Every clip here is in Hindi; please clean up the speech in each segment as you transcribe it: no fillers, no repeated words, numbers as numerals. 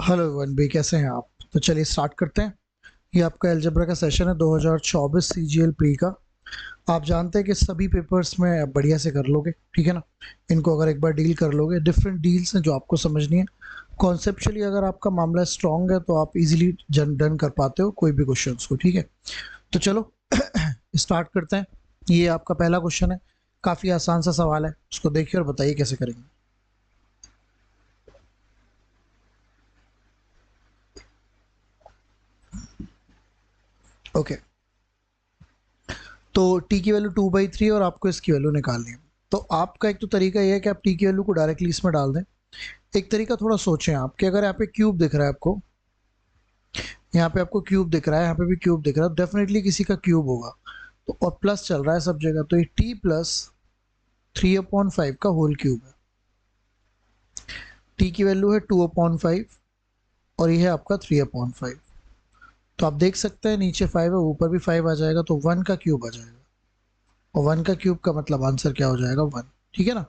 हेलो एवरीवन भी कैसे हैं आप। तो चलिए स्टार्ट करते हैं। ये आपका अलजेब्रा का सेशन है 2024 सीजीएल प्री का। आप जानते हैं कि सभी पेपर्स में बढ़िया से कर लोगे, ठीक है ना। इनको अगर एक बार डील कर लोगे, डिफरेंट डील्स हैं जो आपको समझनी है। कॉन्सेप्चुअली अगर आपका मामला स्ट्रांग है तो आप इजीली डन कर पाते हो कोई भी क्वेश्चन को, ठीक है। तो चलो स्टार्ट करते हैं। ये आपका पहला क्वेश्चन है, काफ़ी आसान सा सवाल है, उसको देखिए और बताइए कैसे करेंगे। ओके, तो टी की वैल्यू 2/3 और आपको इसकी वैल्यू निकालनी है। तो आपका एक तो तरीका ये है कि आप टी की वैल्यू को डायरेक्टली इसमें डाल दें। एक तरीका थोड़ा सोचें आप कि अगर यहाँ पे क्यूब दिख रहा है आपको, यहाँ पे आपको क्यूब दिख रहा है, यहाँ पे भी क्यूब दिख रहा है, डेफिनेटली किसी का क्यूब होगा। तो और प्लस चल रहा है सब जगह, तो ये टी प्लस 3/5 का होल क्यूब है। टी की वैल्यू है 2/5 और ये है आपका 3/5। तो आप देख सकते हैं नीचे 5 है, ऊपर भी 5 आ जाएगा, तो 1 का क्यूब आ जाएगा। और 1 का क्यूब का मतलब आंसर क्या हो जाएगा, 1। ठीक है ना।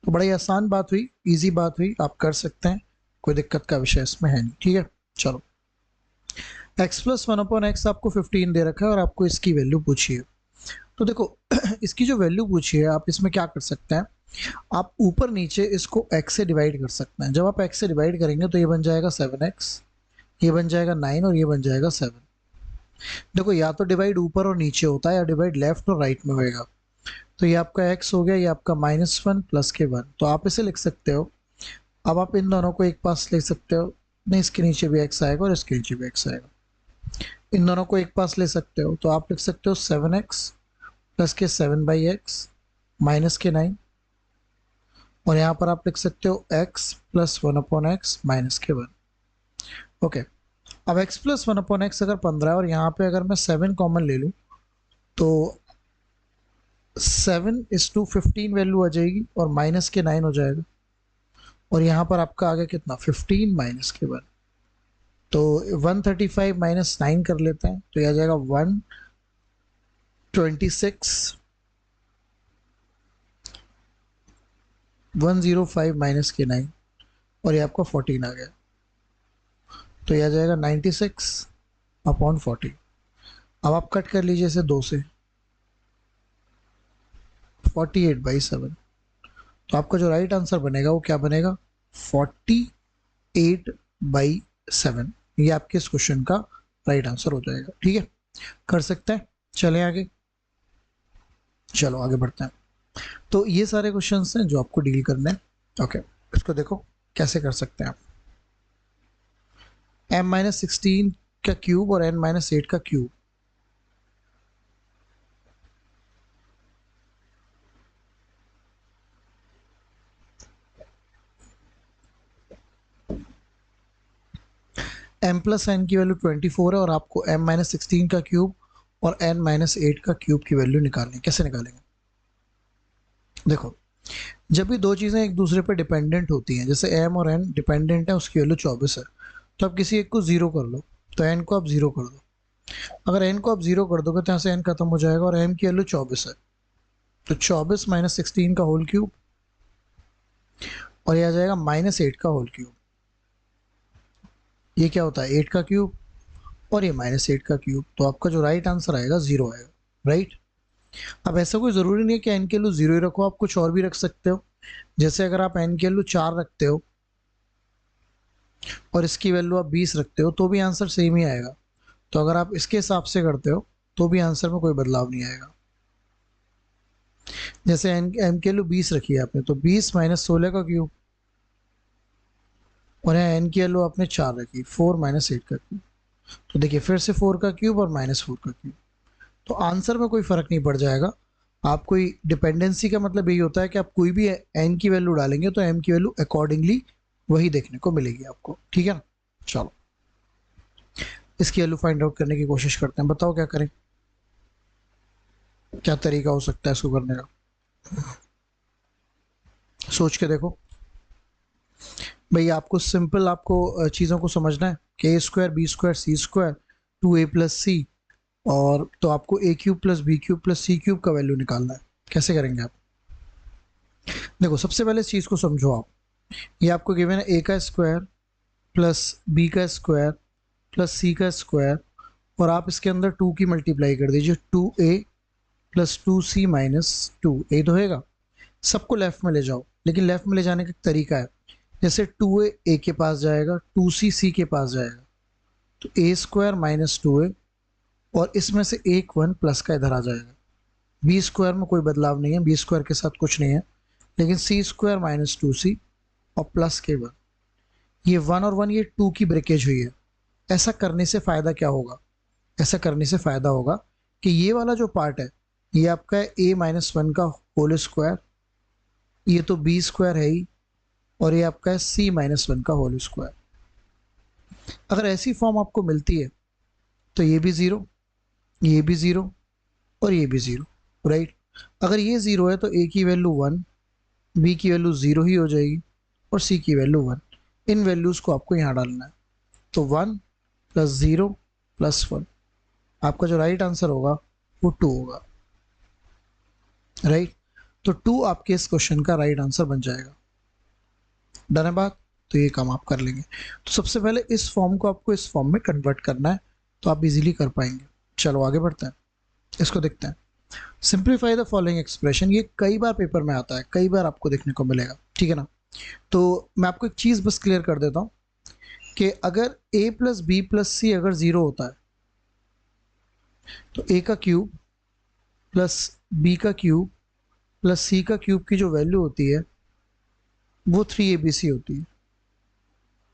तो बड़ी आसान बात हुई, इजी बात हुई, आप कर सकते हैं, कोई दिक्कत का विषय इसमें है नहीं। ठीक है, चलो। x+1/x आपको 15 दे रखा है और आपको इसकी वैल्यू पूछी है। तो देखो इसकी जो वैल्यू पूछी है, आप इसमें क्या कर सकते हैं, आप ऊपर नीचे इसको x से डिवाइड कर सकते हैं। जब आप x से डिवाइड करेंगे तो ये बन जाएगा 7x, ये बन जाएगा 9 और ये बन जाएगा 7। देखो या तो डिवाइड ऊपर और नीचे होता है या डिवाइड लेफ्ट और राइट में होएगा। तो ये आपका x हो गया, ये आपका -1 प्लस के 1, तो आप इसे लिख सकते हो। अब आप इन दोनों को एक पास ले सकते हो, नहीं इसके नीचे भी x आएगा और इसके नीचे भी x आएगा। इन दोनों को एक पास ले सकते हो, तो आप लिख सकते हो 7x प्लस के 7/x माइनस के 9, और यहाँ पर आप लिख सकते हो x प्लस 1/x माइनस के 1। ओके, अब x प्लस 1/x अगर 15 है और यहाँ पे अगर मैं 7 कॉमन ले लूँ तो 7:15 वैल्यू आ जाएगी और माइनस के 9 हो जाएगा। और यहाँ पर आपका आ गया कितना, 15 माइनस के 1। तो 135 माइनस 9 कर लेते हैं, तो यह आ जाएगा 126, 105 माइनस के 9, और ये आपका 14 आ गया। तो यह आ जाएगा 96/40। अब आप कट कर लीजिए इसे 2 से, 48/7। तो आपका जो राइट आंसर बनेगा वो क्या बनेगा, 48/7। ये आपके इस क्वेश्चन का राइट आंसर हो जाएगा। ठीक है, कर सकते हैं। चलें आगे, चलो आगे बढ़ते हैं। तो ये सारे क्वेश्चंस हैं जो आपको डील करने हैं। ओके, इसको देखो कैसे कर सकते हैं आप। m-16 का क्यूब और n-8 का क्यूब। m प्लस एन की वैल्यू 24 है और आपको m-16 का क्यूब और n-8 का क्यूब की वैल्यू निकालनी। कैसे निकालेंगे, देखो जब भी दो चीज़ें एक दूसरे पर डिपेंडेंट होती हैं, जैसे m और n डिपेंडेंट है, उसकी वैल्यू 24 है, तो आप किसी एक को ज़ीरो कर लो, तो n को आप ज़ीरो कर दो। अगर n को आप ज़ीरो कर दोगे तो यहाँ से n खत्म हो जाएगा और m की वैल्यू 24 है, तो 24 - 16 का होल क्यूब, और यह आ जाएगा -8 का होल क्यूब। ये क्या होता है, 8 का क्यूब और ये -8 का क्यूब। तो आपका जो राइट आंसर आएगा 0 आएगा, राइट। अब ऐसा कोई ज़रूरी नहीं है कि n की वैल्यू 0 ही रखो, आप कुछ और भी रख सकते हो। जैसे अगर आप n की वैल्यू 4 रखते हो और इसकी वैल्यू आप 20 रखते हो तो भी आंसर सेम ही आएगा। तो अगर आप इसके हिसाब से करते हो तो भी आंसर में कोई बदलाव नहीं आएगा। जैसे एन की वैल्यू 20 रखी है आपने, तो 20 - 16 का क्यूब, और यहाँ एन की वैल्यू आपने 4 रखी, 4 - 8 का क्यूब। तो देखिए फिर से 4 का क्यूब और -4 का क्यूब, तो आंसर में कोई फर्क नहीं पड़ जाएगा। आप कोई डिपेंडेंसी का मतलब यही होता है कि आप कोई भी एन की वैल्यू डालेंगे तो एम की वैल्यू अकॉर्डिंगली वही देखने को मिलेगी आपको। ठीक है ना, चलो इसकी वैल्यू फाइंड आउट करने की कोशिश करते हैं। बताओ क्या करें, क्या तरीका हो सकता है इसको करने का, सोच के देखो। भाई आपको सिंपल, आपको चीज़ों को समझना है कि a² b² c² 2a + c, और तो आपको a³ + b³ + c³ का वैल्यू निकालना है। कैसे करेंगे आप, देखो सबसे पहले इस चीज़ को समझो आप। ये आपको गिवन है a² प्लस बी का स्क्वायर प्लस सी का स्क्वायर, और आप इसके अंदर 2 की मल्टीप्लाई कर दीजिए, 2a plus 2c minus 2a तो होएगा। सबको लेफ्ट में ले जाओ, लेकिन लेफ्ट में ले जाने का तरीका है, जैसे 2a a के पास जाएगा, 2c c के पास जाएगा, तो a स्क्वायर माइनस 2a, और इसमें से एक 1 प्लस का इधर आ जाएगा। बी स्क्वायर में कोई बदलाव नहीं है, बी स्क्वायर के साथ कुछ नहीं है, लेकिन सी स्क्वायर माइनस 2c और प्लस के 1, ये 1 और 1 ये 2 की ब्रेकेज हुई है। ऐसा करने से फ़ायदा क्या होगा? ऐसा करने से फ़ायदा होगा कि ये वाला जो पार्ट है ये आपका है a माइनस 1 का होल स्क्वायर, ये तो बी स्क्वायर है ही, और ये आपका है c माइनस 1 का होल स्क्वायर। अगर ऐसी फॉर्म आपको मिलती है तो ये भी ज़ीरो, ये भी ज़ीरो और ये भी ज़ीरो, राइट। अगर ये ज़ीरो है तो a की वैल्यू 1, b की वैल्यू 0 ही हो जाएगी, और c की वैल्यू 1। इन वैल्यूज़ को आपको यहाँ डालना है, तो 1 प्लस 0 प्लस 1, आपका जो राइट आंसर होगा वो 2 होगा, राइट। तो 2 आपके इस क्वेश्चन का राइट आंसर बन जाएगा। डन है बात? तो ये काम आप कर लेंगे। तो सबसे पहले इस फॉर्म को आपको इस फॉर्म में कन्वर्ट करना है, तो आप इजीली कर पाएंगे। चलो आगे बढ़ते हैं, इसको देखते हैं। सिंप्लीफाई द फॉलोइंग एक्सप्रेशन, ये कई बार पेपर में आता है, कई बार आपको देखने को मिलेगा, ठीक है ना। तो मैं आपको एक चीज़ बस क्लियर कर देता हूँ कि अगर a प्लस बी प्लस सी अगर 0 होता है तो a का क्यूब प्लस b का क्यूब प्लस c का क्यूब की जो वैल्यू होती है वो 3abc होती है,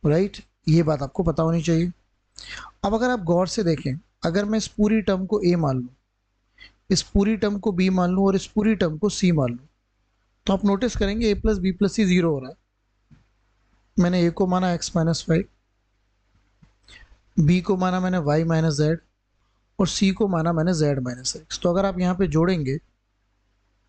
राइट। ये बात आपको पता होनी चाहिए। अब अगर आप गौर से देखें, अगर मैं इस पूरी टर्म को a मान लूँ, इस पूरी टर्म को b मान लूँ और इस पूरी टर्म को c मान लूँ, तो आप नोटिस करेंगे a प्लस बी प्लस सी 0 हो रहा है। मैंने a को माना x माइनस वाई, b को माना मैंने y माइनस जेड, और c को माना मैंने z माइनस एक्स। तो अगर आप यहाँ पे जोड़ेंगे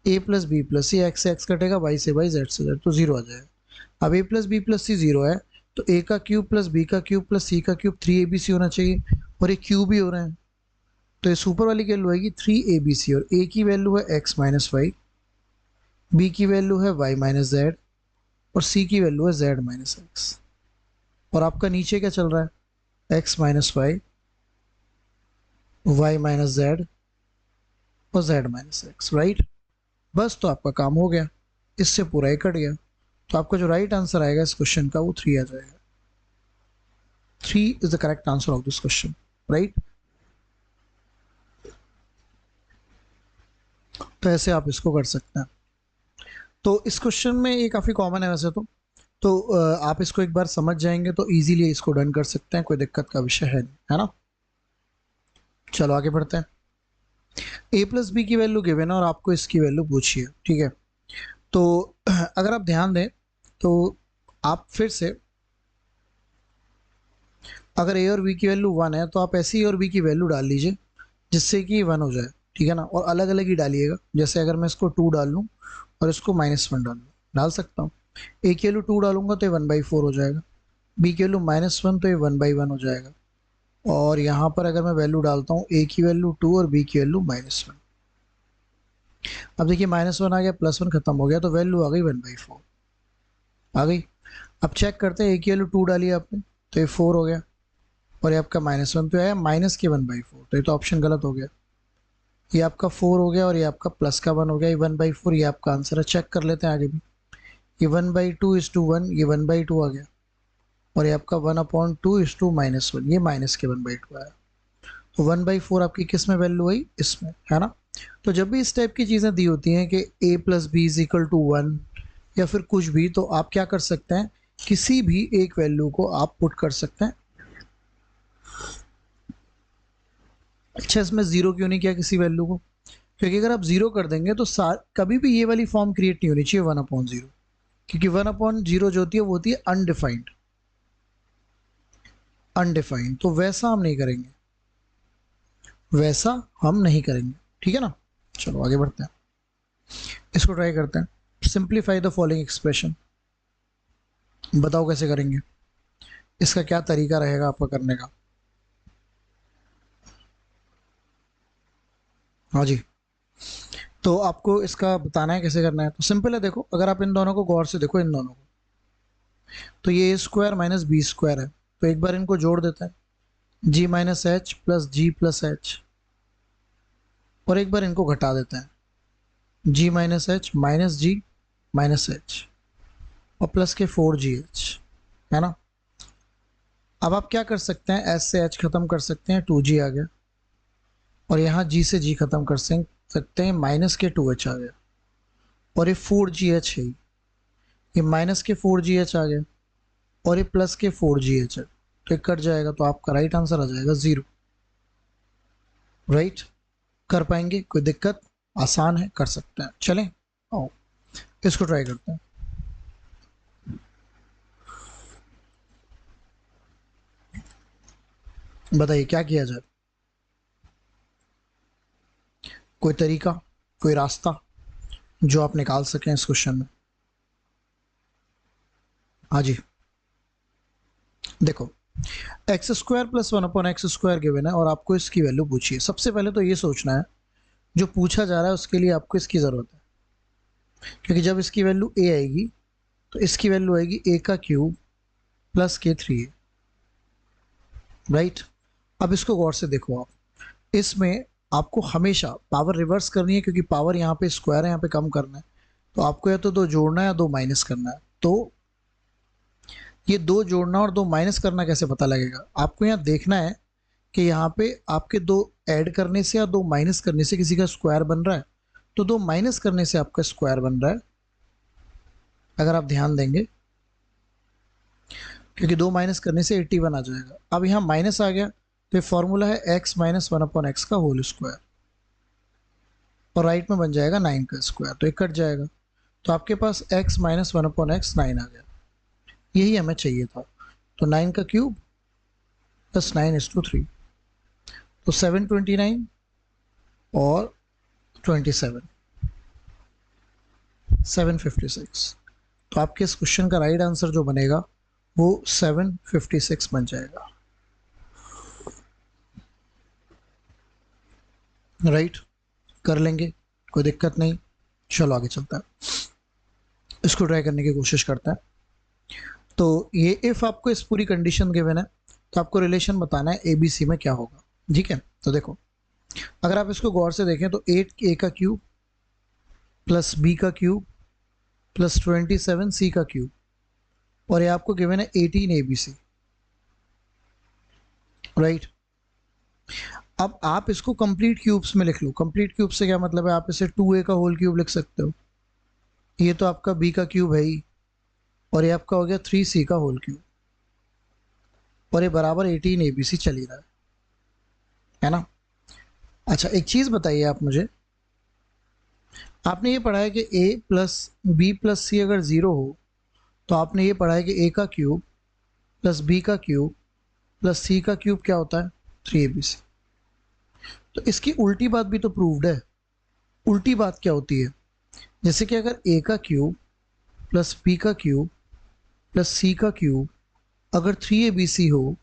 a plus B plus c, x से एक्स कटेगा, y से y, z से z, तो 0 आ जाएगा। अब a प्लस बी प्लस सी 0 है, तो a का क्यूब प्लस b का क्यूब प्लस c का क्यूब 3abc होना चाहिए, और ये क्यूब ही हो रहे हैं, तो ये सुपर वाली वैल्यू आएगी 3abc, और a की वैल्यू है x माइनस वाई, b की वैल्यू है y माइनस जेड, और c की वैल्यू है z माइनस एक्स। और आपका नीचे क्या चल रहा है? x minus y, y minus z और z माइनस एक्स, राइट। बस तो आपका काम हो गया, इससे पूरा ही कट गया। तो आपका जो राइट आंसर आएगा इस क्वेश्चन का वो 3 आ जाएगा। 3 is the correct answer of this question, right. तो ऐसे आप इसको कर सकते हैं। तो इस क्वेश्चन में ये काफ़ी कॉमन है वैसे तो आप इसको एक बार समझ जाएंगे तो इजीली इसको डन कर सकते हैं, कोई दिक्कत का विषय है नहीं, है ना। चलो आगे बढ़ते हैं। a प्लस बी की वैल्यू गिवन है और आपको इसकी वैल्यू पूछी है, ठीक है। तो अगर आप ध्यान दें तो आप फिर से, अगर a और b की वैल्यू 1 है तो आप ऐसे a और b की वैल्यू डाल लीजिए जिससे कि 1 हो जाए, ठीक है ना। और अलग अलग ही डालिएगा, जैसे अगर मैं इसको 2 डाल लूँ और इसको -1 डाल लूँ, डाल सकता हूँ। a की वैल्यू 2 डालूंगा तो ये 1/4 हो जाएगा, b की वैल्यू -1 तो ये 1/1 हो जाएगा, और यहाँ पर अगर मैं वैल्यू डालता हूँ a की वैल्यू 2 और b की वैल्यू -1, अब देखिए -1 आ गया, +1 खत्म हो गया, तो वैल्यू आ गई 1/4 आ गई। अब चेक करते हैं, a की वैल्यू 2 डाली आपने तो ये 4 हो गया, और ये आपका -1 पे आया माइनस के 1/4, तो ये तो ऑप्शन गलत हो गया। ये आपका 4 हो गया और ये आपका प्लस का 1 हो गया, ये 1/4 ये आपका आंसर है। चेक कर लेते हैं आगे भी, ये 1/2 इज टू 1, ये 1/2 आ गया, और ये आपका 1/2 इज टू -1, ये माइनस के 1/2 आया। तो 1/4 आपकी किस में वैल्यू आई? इसमें, है ना। तो जब भी इस टाइप की चीज़ें दी होती हैं कि a plus b is equal to 1 या फिर कुछ भी, तो आप क्या कर सकते हैं, किसी भी एक वैल्यू को आप पुट कर सकते हैं। अच्छा, इसमें ज़ीरो क्यों नहीं किया किसी वैल्यू को? क्योंकि अगर आप ज़ीरो कर देंगे तो कभी भी ये वाली फॉर्म क्रिएट नहीं होनी चाहिए 1/0, क्योंकि 1/0 जो होती है वो होती है अनडिफाइंड, अनडिफाइंड, तो वैसा हम नहीं करेंगे, वैसा हम नहीं करेंगे, ठीक है ना। चलो आगे बढ़ते हैं, इसको ट्राई करते हैं। सिंप्लीफाई द फॉलोइंग एक्सप्रेशन, बताओ कैसे करेंगे, इसका क्या तरीका रहेगा आपका करने का। हाँ जी, तो आपको इसका बताना है कैसे करना है। तो सिंपल है, देखो अगर आप इन दोनों को गौर से देखो, इन दोनों को, तो ये a square minus b square है, तो एक बार इनको जोड़ देते हैं, g minus h plus g plus h, और एक बार इनको घटा देते हैं, g minus h minus g minus h और प्लस के 4gh, है ना। अब आप क्या कर सकते हैं, s से h खत्म कर सकते हैं, 2g आ गया, और यहाँ g से g खत्म कर सकते हैं, माइनस के 2h आ गया, और ये 4gh है, ये माइनस के 4gh आ गया, और ये प्लस के 4gh है, तो ये कट जाएगा, तो आपका राइट आंसर आ जाएगा 0। राइट, कर पाएंगे, कोई दिक्कत, आसान है, कर सकते हैं। चलें, आओ इसको ट्राई करते हैं। बताइए क्या किया जाए, कोई तरीका, कोई रास्ता जो आप निकाल सकें इस क्वेश्चन में। हाँ जी, देखो x square plus 1 x square given है और आपको इसकी वैल्यू पूछिए। सबसे पहले तो ये सोचना है जो पूछा जा रहा है उसके लिए आपको इसकी ज़रूरत है, क्योंकि जब इसकी वैल्यू ए आएगी तो इसकी वैल्यू आएगी ए का क्यूब प्लस के 3a। राइट, अब इसको गौर से देखो आप, इसमें आपको हमेशा पावर रिवर्स करनी है, क्योंकि पावर यहाँ पे स्क्वायर है, यहाँ पे कम करना है, तो आपको या तो दो जोड़ना है या दो माइनस करना है। तो ये दो जोड़ना और दो माइनस करना कैसे पता लगेगा, आपको यहाँ देखना है कि यहाँ पे आपके दो ऐड करने से या दो माइनस करने से किसी का स्क्वायर बन रहा है, तो दो माइनस करने से आपका स्क्वायर बन रहा है, अगर आप ध्यान देंगे, क्योंकि दो माइनस करने से 81 आ जाएगा। अब यहाँ माइनस आ गया, तो ये फॉर्मूला है x माइनस 1/x का होल स्क्वायर, और राइट में बन जाएगा 9 का स्क्वायर, तो ये कट जाएगा, तो आपके पास x माइनस 1/x 9 आ गया, यही हमें चाहिए था। तो 9 का क्यूब प्लस 9:3, तो 729 और 27 756, तो आपके इस क्वेश्चन का राइट आंसर जो बनेगा वो 756 बन जाएगा। राइट, कर लेंगे, कोई दिक्कत नहीं। चलो आगे चलता है, इसको ट्राई करने की कोशिश करता है। तो ये इफ आपको इस पूरी कंडीशन गिवन है तो आपको रिलेशन बताना है ए बी सी में क्या होगा। ठीक है, तो देखो अगर आप इसको गौर से देखें तो 8a का क्यूब प्लस b का क्यूब प्लस 27c का क्यूब, और ये आपको गिवन है 18abc। राइट, अब आप इसको कंप्लीट क्यूब्स में लिख लो। कंप्लीट क्यूब से क्या मतलब है, आप इसे 2a का होल क्यूब लिख सकते हो, ये तो आपका b का क्यूब है ही, और ये आपका हो गया 3c का होल क्यूब, और ये बराबर 18abc चल ही रहा है ना। अच्छा एक चीज़ बताइए आप मुझे, आपने ये पढ़ा है कि a प्लस बी प्लस सी अगर ज़ीरो हो तो आपने ये पढ़ा है कि a का क्यूब प्लस b का क्यूब प्लस c का क्यूब क्या होता है, 3abc। तो इसकी उल्टी बात भी तो प्रूव्ड है। उल्टी बात क्या होती है, जैसे कि अगर a का क्यूब प्लस b का क्यूब प्लस c का क्यूब अगर 3abc हो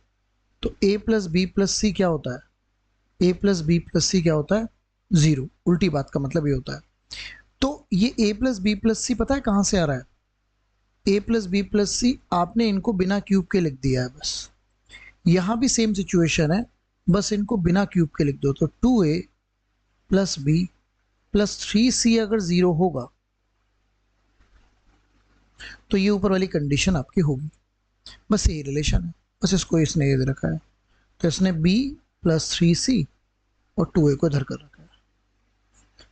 तो a प्लस बी प्लस सी क्या होता है, a प्लस बी प्लस सी क्या होता है, 0। उल्टी बात का मतलब ये होता है। तो ये a प्लस बी प्लस सी पता है कहाँ से आ रहा है, a प्लस बी प्लस सी आपने इनको बिना क्यूब के लिख दिया है बस। यहाँ भी सेम सिचुएशन है, बस इनको बिना क्यूब के लिख दो। तो 2a plus B plus 3c अगर 0 होगा तो ये ऊपर वाली कंडीशन आपकी होगी। बस यही रिलेशन है, बस इसको इसने ये दे रखा है, तो इसने b प्लस 3c और 2a को इधर कर रखा है,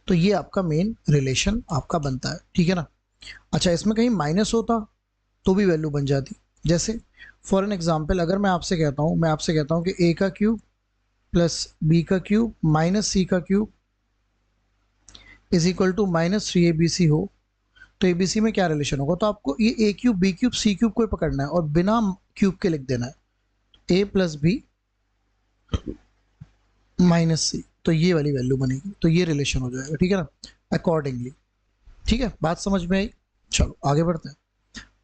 तो ये आपका मेन रिलेशन आपका बनता है। ठीक है ना। अच्छा इसमें कहीं माइनस होता तो भी वैल्यू बन जाती, जैसे फॉर एन एग्जाम्पल अगर मैं आपसे कहता हूँ कि a का क्यूब प्लस b का क्यूब माइनस c का cube is equal to -3abc हो, तो एबीसी में क्या रिलेशन होगा, तो आपको ये ए cube B cube C cube को पकड़ना है और बिना क्यूब के लिख देना है, a प्लस बी माइनस सी, तो ये वाली वैल्यू बनेगी, तो ये रिलेशन हो जाएगा। ठीक है ना, अकॉर्डिंगली। ठीक है, बात समझ में आई। चलो आगे बढ़ते हैं,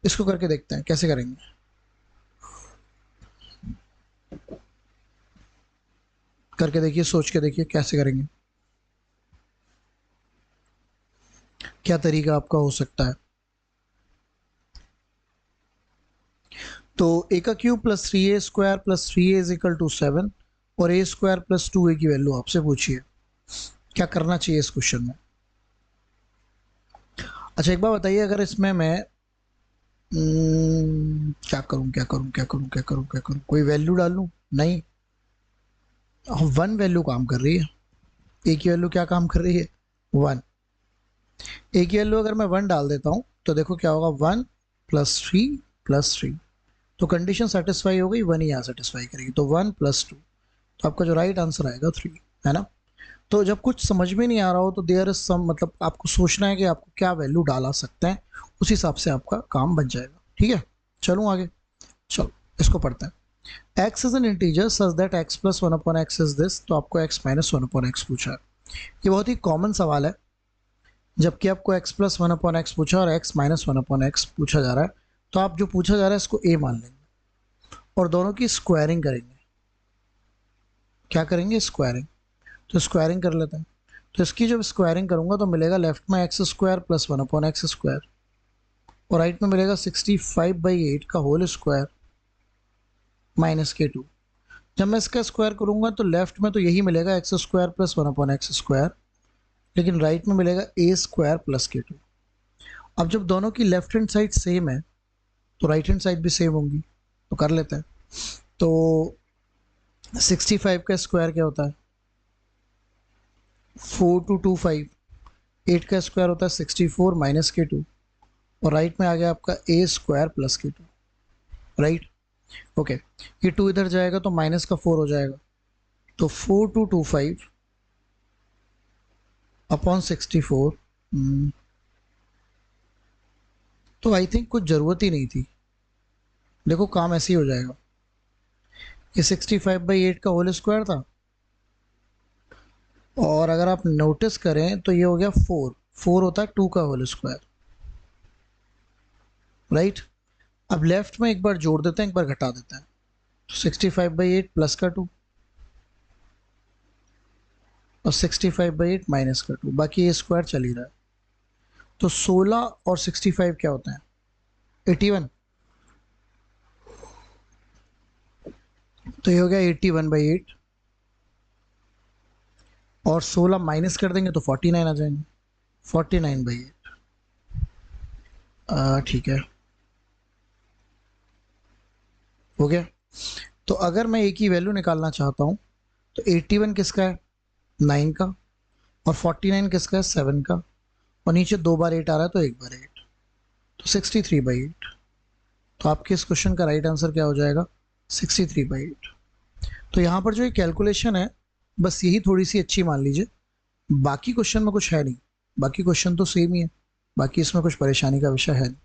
इसको करके देखते हैं कैसे करेंगे। करके देखिए, सोच के देखिए कैसे करेंगे, क्या तरीका आपका हो सकता है। तो a का cube plus 3a square plus 3a is equal to 7 और a स्क्वायर प्लस 2a की वैल्यू आपसे पूछिए, क्या करना चाहिए इस क्वेश्चन में। अच्छा एक बार बताइए, अगर इसमें मैं क्या करूं क्या करूं क्या करूं क्या करूं क्या करूं, कोई वैल्यू डालूं? नहीं, वन वैल्यू काम कर रही है। ए की वैल्यू क्या काम कर रही है? वन। ए की वैल्यू अगर मैं वन डाल देता हूं तो देखो क्या होगा, वन प्लस थ्री, तो कंडीशन सेटिस्फाई हो गई, वन ही यहाँ सेटिस्फाई करेगी, तो वन प्लस टू, तो आपका जो राइट आंसर आएगा थ्री, है ना। तो जब कुछ समझ में नहीं आ रहा हो तो देयर इज सम, मतलब आपको सोचना है कि आपको क्या वैल्यू डाला सकते हैं, उस हिसाब से आपका काम बन जाएगा। ठीक है, चलूँ आगे। चलो इसको पढ़ते हैं। x is an integer such that x plus one upon x is this, तो आपको x minus one upon x पूछा है। ये बहुत ही कॉमन सवाल है, जबकि आपको x plus one upon x पूछा और x minus one upon x पूछा जा रहा है, तो आप जो पूछा जा रहा है इसको a मान लेंगे और दोनों की स्क्वायरिंग करेंगे। क्या करेंगे? स्क्वायरिंग। तो स्क्वायरिंग कर लेते हैं। तो इसकी जब स्क्वायरिंग करूंगा तो मिलेगा लेफ्ट में x square plus one upon x square और राइट में मिलेगा 65/8 का होल स्क्वायर माइनस के टू। जब मैं इसका स्क्वायर करूंगा तो लेफ्ट में तो यही मिलेगा x square plus one upon x square, लेकिन राइट में मिलेगा ए स्क्वायर प्लस के टू। अब जब दोनों की लेफ्ट हैंड साइड सेम है तो राइट हैंड साइड भी सेम होंगी, तो कर लेते हैं। तो 65 का स्क्वायर क्या होता है? 4225। 8 का स्क्वायर होता है 64 माइनस के टू और राइट में आ गया आपका ए स्क्वायर प्लस के टू, राइट। ओके, ये टू इधर जाएगा तो माइनस का 4 हो जाएगा, तो 4225 अपॉन 64। तो आई थिंक कुछ ज़रूरत ही नहीं थी, देखो काम ऐसे ही हो जाएगा। ये 65/8 का होल स्क्वायर था और अगर आप नोटिस करें तो ये हो गया 4, 4 होता है 2 का होल स्क्वायर, राइट। अब लेफ्ट में एक बार जोड़ देते हैं, एक बार घटा देते हैं, तो 65/8 प्लस का 2 और 65/8 माइनस का 2, बाकी ये स्क्वायर चल ही रहा है। तो 16 और 65 क्या होता है? 81। तो ये हो गया 81/8 और 16 माइनस कर देंगे तो 49 आ जाएंगे, 49/8। ठीक है, हो गया। तो अगर मैं ए की वैल्यू निकालना चाहता हूँ तो 81 किसका है? 9 का, और 49 किसका है? 7 का, और नीचे 2 बार 8 आ रहा है तो एक बार 8, तो 63/8। तो आपके इस क्वेश्चन का राइट आंसर क्या हो जाएगा? 63/8। तो यहाँ पर जो ये कैलकुलेशन है बस यही थोड़ी सी अच्छी मान लीजिए, बाकी क्वेश्चन में कुछ है नहीं, बाकी क्वेश्चन तो सेम ही है, बाकी इसमें कुछ परेशानी का विषय है नहीं।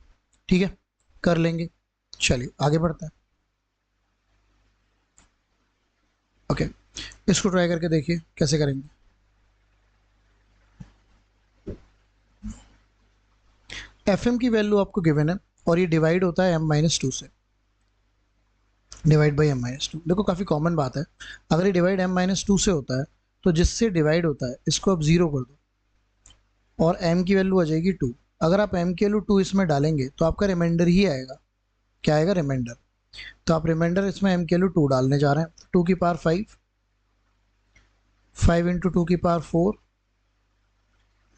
ठीक है, कर लेंगे। चलिए आगे बढ़ते हैं। ओके, इसको ट्राई करके देखिए कैसे करेंगे। एफ एम की वैल्यू आपको गिवन है और ये डिवाइड होता है m-2 से, डिवाइड बाई m-2। देखो काफ़ी कॉमन बात है, अगर ये डिवाइड m-2 से होता है तो जिससे डिवाइड होता है इसको आप ज़ीरो कर दो और m की वैल्यू आ जाएगी 2। अगर आप m की वैल्यू 2 इसमें डालेंगे तो आपका रिमाइंडर ही आएगा। क्या आएगा? रिमाइंडर। तो आप रिमाइंडर इसमें m की वैल्यू 2 डालने जा रहे हैं, 2 की पावर 5, 5 इंटू 2 की पावर 4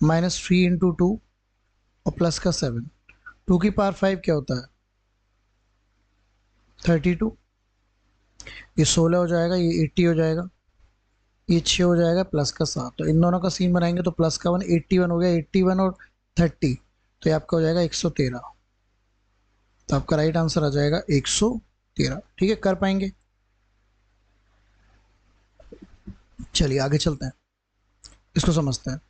माइनस 3 इंटू 2 और प्लस का 7। 2 की पावर 5 क्या होता है? 32। ये 16 हो जाएगा, ये 80 हो जाएगा, ये 6 हो जाएगा, प्लस का 7। तो इन दोनों का सीन बनाएंगे तो प्लस का 1, 81 हो गया, 81 और 30, तो ये आपका हो जाएगा 113। तो आपका राइट आंसर आ जाएगा 113। ठीक है, कर पाएंगे? चलिए आगे चलते हैं, इसको समझते हैं।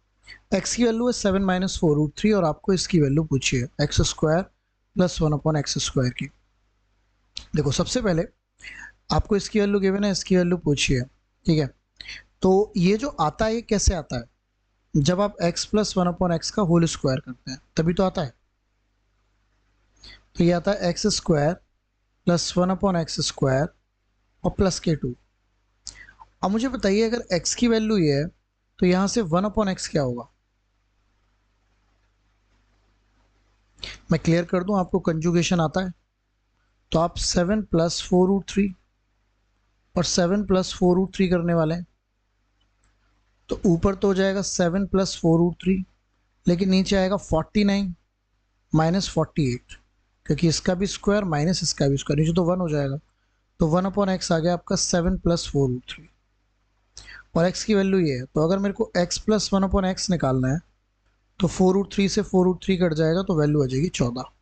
एक्स की वैल्यू है 7 माइनस 4√3 और आपको इसकी वैल्यू पूछी है x square plus 1 upon x square की। देखो सबसे पहले आपको इसकी वैल्यू गिवन है, इसकी वैल्यू पूछी है, ठीक है। तो ये जो आता है ये कैसे आता है? जब आप x प्लस 1 अपॉन एक्स का होल स्क्वायर करते हैं तभी तो आता है। तो ये आता है x square plus 1 upon x square और प्लस के 2। अब मुझे बताइए अगर x की वैल्यू ये है तो यहां से 1 अपॉन एक्स क्या होगा? मैं क्लियर कर दूं, आपको कंजुगेशन आता है? तो आप 7 + 4√3 और 7 + 4√3 करने वाले हैं। तो ऊपर तो हो जाएगा 7 + 4√3, लेकिन नीचे आएगा 49 - 48, क्योंकि इसका भी स्क्वायर माइनस इसका भी स्क्वायर, नीचे तो 1 हो जाएगा। तो 1/x आ गया आपका 7 + 4√3, और x की वैल्यू ये है। तो अगर मेरे को x + 1/x निकालना है तो 4√3 से 4√3 कट जाएगा, तो वैल्यू आ जाएगी 14।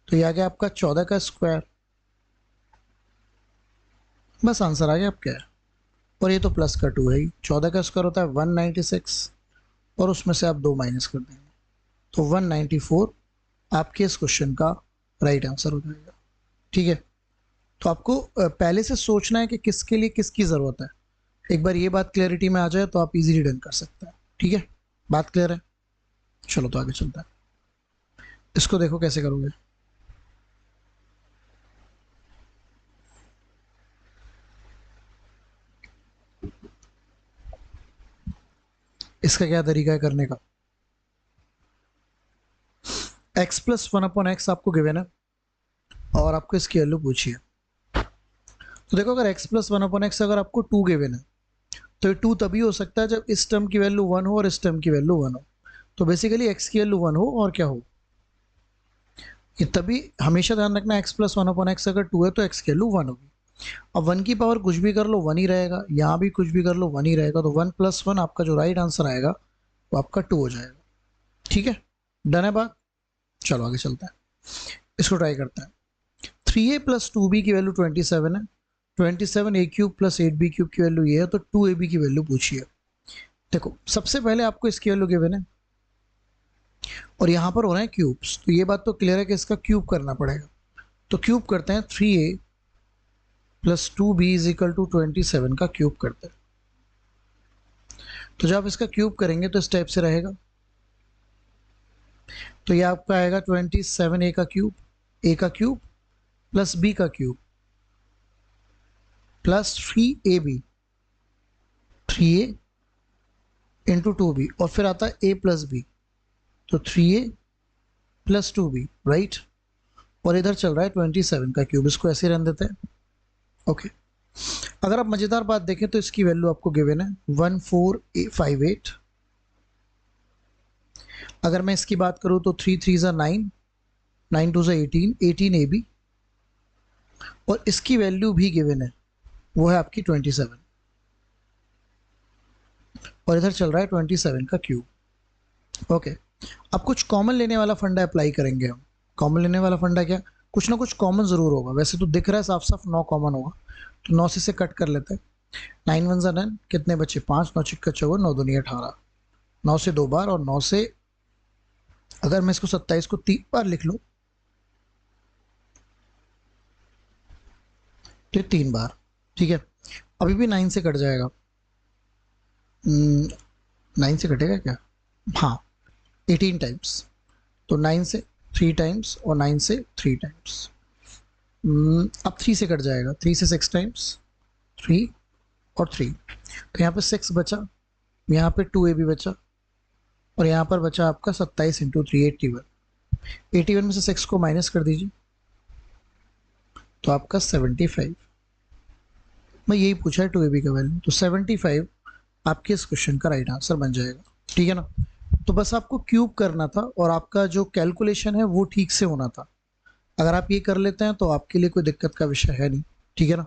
तो ये आ गया आपका 14 का स्क्वायर। बस आंसर आ गया आपका है। और ये तो प्लस का 2 है ही। 14 का स्क्वायर होता है 196, और उसमें से आप 2 माइनस कर देंगे तो 194 आपके इस क्वेश्चन का राइट आंसर हो जाएगा। ठीक है, तो आपको पहले से सोचना है कि किसके लिए किसकी ज़रूरत है। एक बार ये बात क्लैरिटी में आ जाए तो आप इजीली डन कर सकते हैं। ठीक है, बात क्लियर है? चलो तो आगे चलता है। इसको देखो कैसे करोगे। इसका क्या तरीका है करने का। x + 1/x आपको गिवन है और आपको इसकी वैल्यू पूछिए। तो देखो, अगर x + 1/x अगर आपको 2 गिवन है, तो ये 2 तभी हो सकता है जब इस टर्म की वैल्यू 1 हो और इस टर्म की वैल्यू 1 हो। तो बेसिकली x की वैल्यू 1 हो और क्या हो, ये तभी हमेशा ध्यान रखना। x + 1/x अगर 2 है तो x की वैल्यू 1 होगी। अब 1 की पावर कुछ भी कर लो 1 ही रहेगा, यहाँ भी कुछ भी कर लो 1 ही रहेगा। तो 1 + 1 आपका जो राइट आंसर आएगा वो आपका 2 हो जाएगा। ठीक है, डन है बात। चलो आगे चलते हैं, इसको ट्राई करते हैं। 3a + 2b की वैल्यू 27 है। 27a³ + 8b³ की वैल्यू ये है, तो 2ab की वैल्यू पूछिए। देखो, सबसे पहले आपको इसकी वैल्यू गिवन है और यहाँ पर हो रहे हैं क्यूब्स, तो ये बात तो क्लियर है कि इसका क्यूब करना पड़ेगा। तो क्यूब करते हैं, 3a + 2b = 27 का क्यूब करते हैं। तो जब आप इसका क्यूब करेंगे तो इस टाइप से रहेगा। तो ये आपका आएगा 27a का क्यूब, a का क्यूब + b का क्यूब + 3ab, 3a × 2b, और फिर आता है a + b, तो 3a + 2b, राइट। और इधर चल रहा है 27 का क्यूब, इसको ऐसे रहने देते हैं। ओके, अगर आप मजेदार बात देखें तो इसकी वैल्यू आपको गिवन है 1458। अगर मैं इसकी बात करूं तो 3 3 = 9, 9 2 = 18, 18ab, और इसकी वैल्यू भी गिवन है, वो है आपकी 27, और इधर चल रहा है 27 का क्यूब। ओके, अब कुछ कॉमन लेने वाला फंडा अप्लाई करेंगे हम। कॉमन लेने वाला फंडा क्या, कुछ ना कुछ कॉमन जरूर होगा। वैसे तो दिख रहा है साफ साफ 9 कॉमन होगा, तो 9 से कट कर लेते हैं। 9 1 = 9, कितने बचे 5, 9 6 54, 9 दूनी 18, 9 से 2 बार, और 9 से अगर मैं इसको 27 को 3 बार लिख लूँ तो 3 बार। ठीक है, अभी भी 9 से कट जाएगा। 9 से कटेगा क्या, हाँ 18 टाइम्स। तो 9 से 3 टाइम्स और 9 से 3 टाइम्स। अब 3 से कट जाएगा, 3 से 6 टाइम्स, 3 और 3, तो यहाँ पे 6 बचा, यहाँ पे 2ab बचा, और यहाँ पर बचा आपका 27 × 3 81। 81 में से 6 को माइनस कर दीजिए तो आपका 75। मैं यही पूछा है 2ab का वैल्यू, तो 75 आपके इस क्वेश्चन का राइट आंसर बन जाएगा। ठीक है ना, तो बस आपको क्यूब करना था और आपका जो कैलकुलेशन है वो ठीक से होना था। अगर आप ये कर लेते हैं तो आपके लिए कोई दिक्कत का विषय है नहीं। ठीक है ना,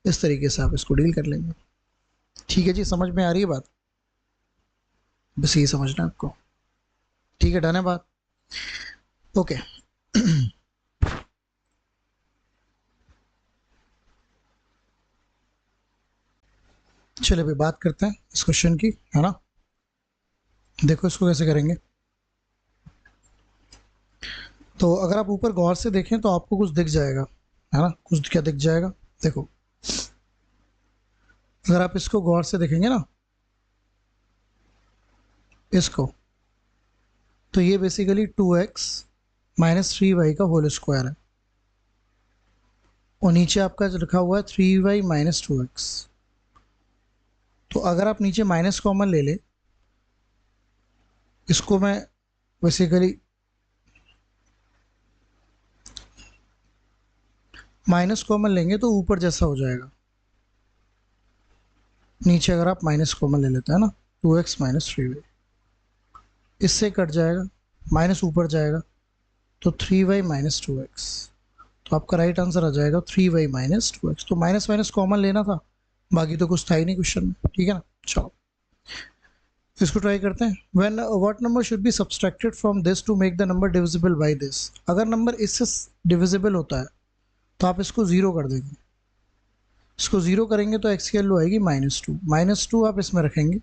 इस तरीके से आप इसको डील कर लेंगे। ठीक है जी, समझ में आ रही है बात, बस यही समझना है आपको। ठीक है, डन है बात। ओके चलिए अभी बात करते हैं इस क्वेश्चन की, है ना। देखो इसको कैसे करेंगे। तो अगर आप ऊपर गौर से देखें तो आपको कुछ दिख जाएगा, है ना। कुछ क्या दिख जाएगा, देखो अगर आप इसको गौर से देखेंगे ना, इसको, तो ये बेसिकली 2x - 3y का होल स्क्वायर है, और नीचे आपका लिखा हुआ है 3y - 2x। तो अगर आप नीचे माइनस कॉमन ले ले, इसको मैं बेसिकली माइनस कॉमन लेंगे तो ऊपर जैसा हो जाएगा, नीचे अगर आप माइनस कॉमन ले लेते हैं ना, 2x माइनस 3y, इससे कट जाएगा, माइनस ऊपर जाएगा तो 3y माइनस 2x। तो आपका राइट आंसर आ जाएगा 3y माइनस 2x। तो माइनस माइनस कॉमन लेना था, बाकी तो कुछ था ही नहीं क्वेश्चन में, ठीक है ना। चलो इसको ट्राई करते हैं। When what number should be subtracted from this to make the number divisible by this. अगर नंबर इससे डिविजिबल होता है तो आप इसको ज़ीरो कर देंगे, इसको ज़ीरो करेंगे तो एक्स की वैल्यू आएगी -2, -2 आप इसमें रखेंगे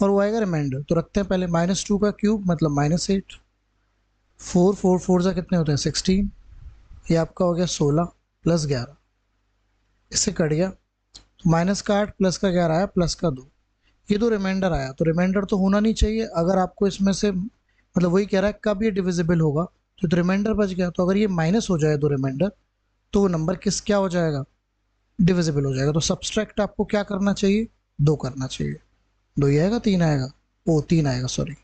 और वो आएगा रिमाइंडर। तो रखते हैं पहले -2 का क्यूब मतलब -8, 4 4 4 से कितने होते हैं 16, ये आपका हो गया 16 प्लस 11, इससे कट गया तो माइनस का 8 प्लस का 11 आया प्लस का 2, ये दो रिमाइंडर आया। तो रिमाइंडर तो होना नहीं चाहिए, अगर आपको इसमें से मतलब वही कह रहा है कब ये डिविजिबल होगा, तो रिमाइंडर बच गया। तो अगर ये माइनस हो जाए दो रिमाइंडर तो वो नंबर किस क्या हो जाएगा, डिविजिबल हो जाएगा। तो सब्सट्रैक्ट आपको क्या करना चाहिए, 2 करना चाहिए। 2 ही आएगा 3 आएगा, ओ 3 आएगा सॉरी,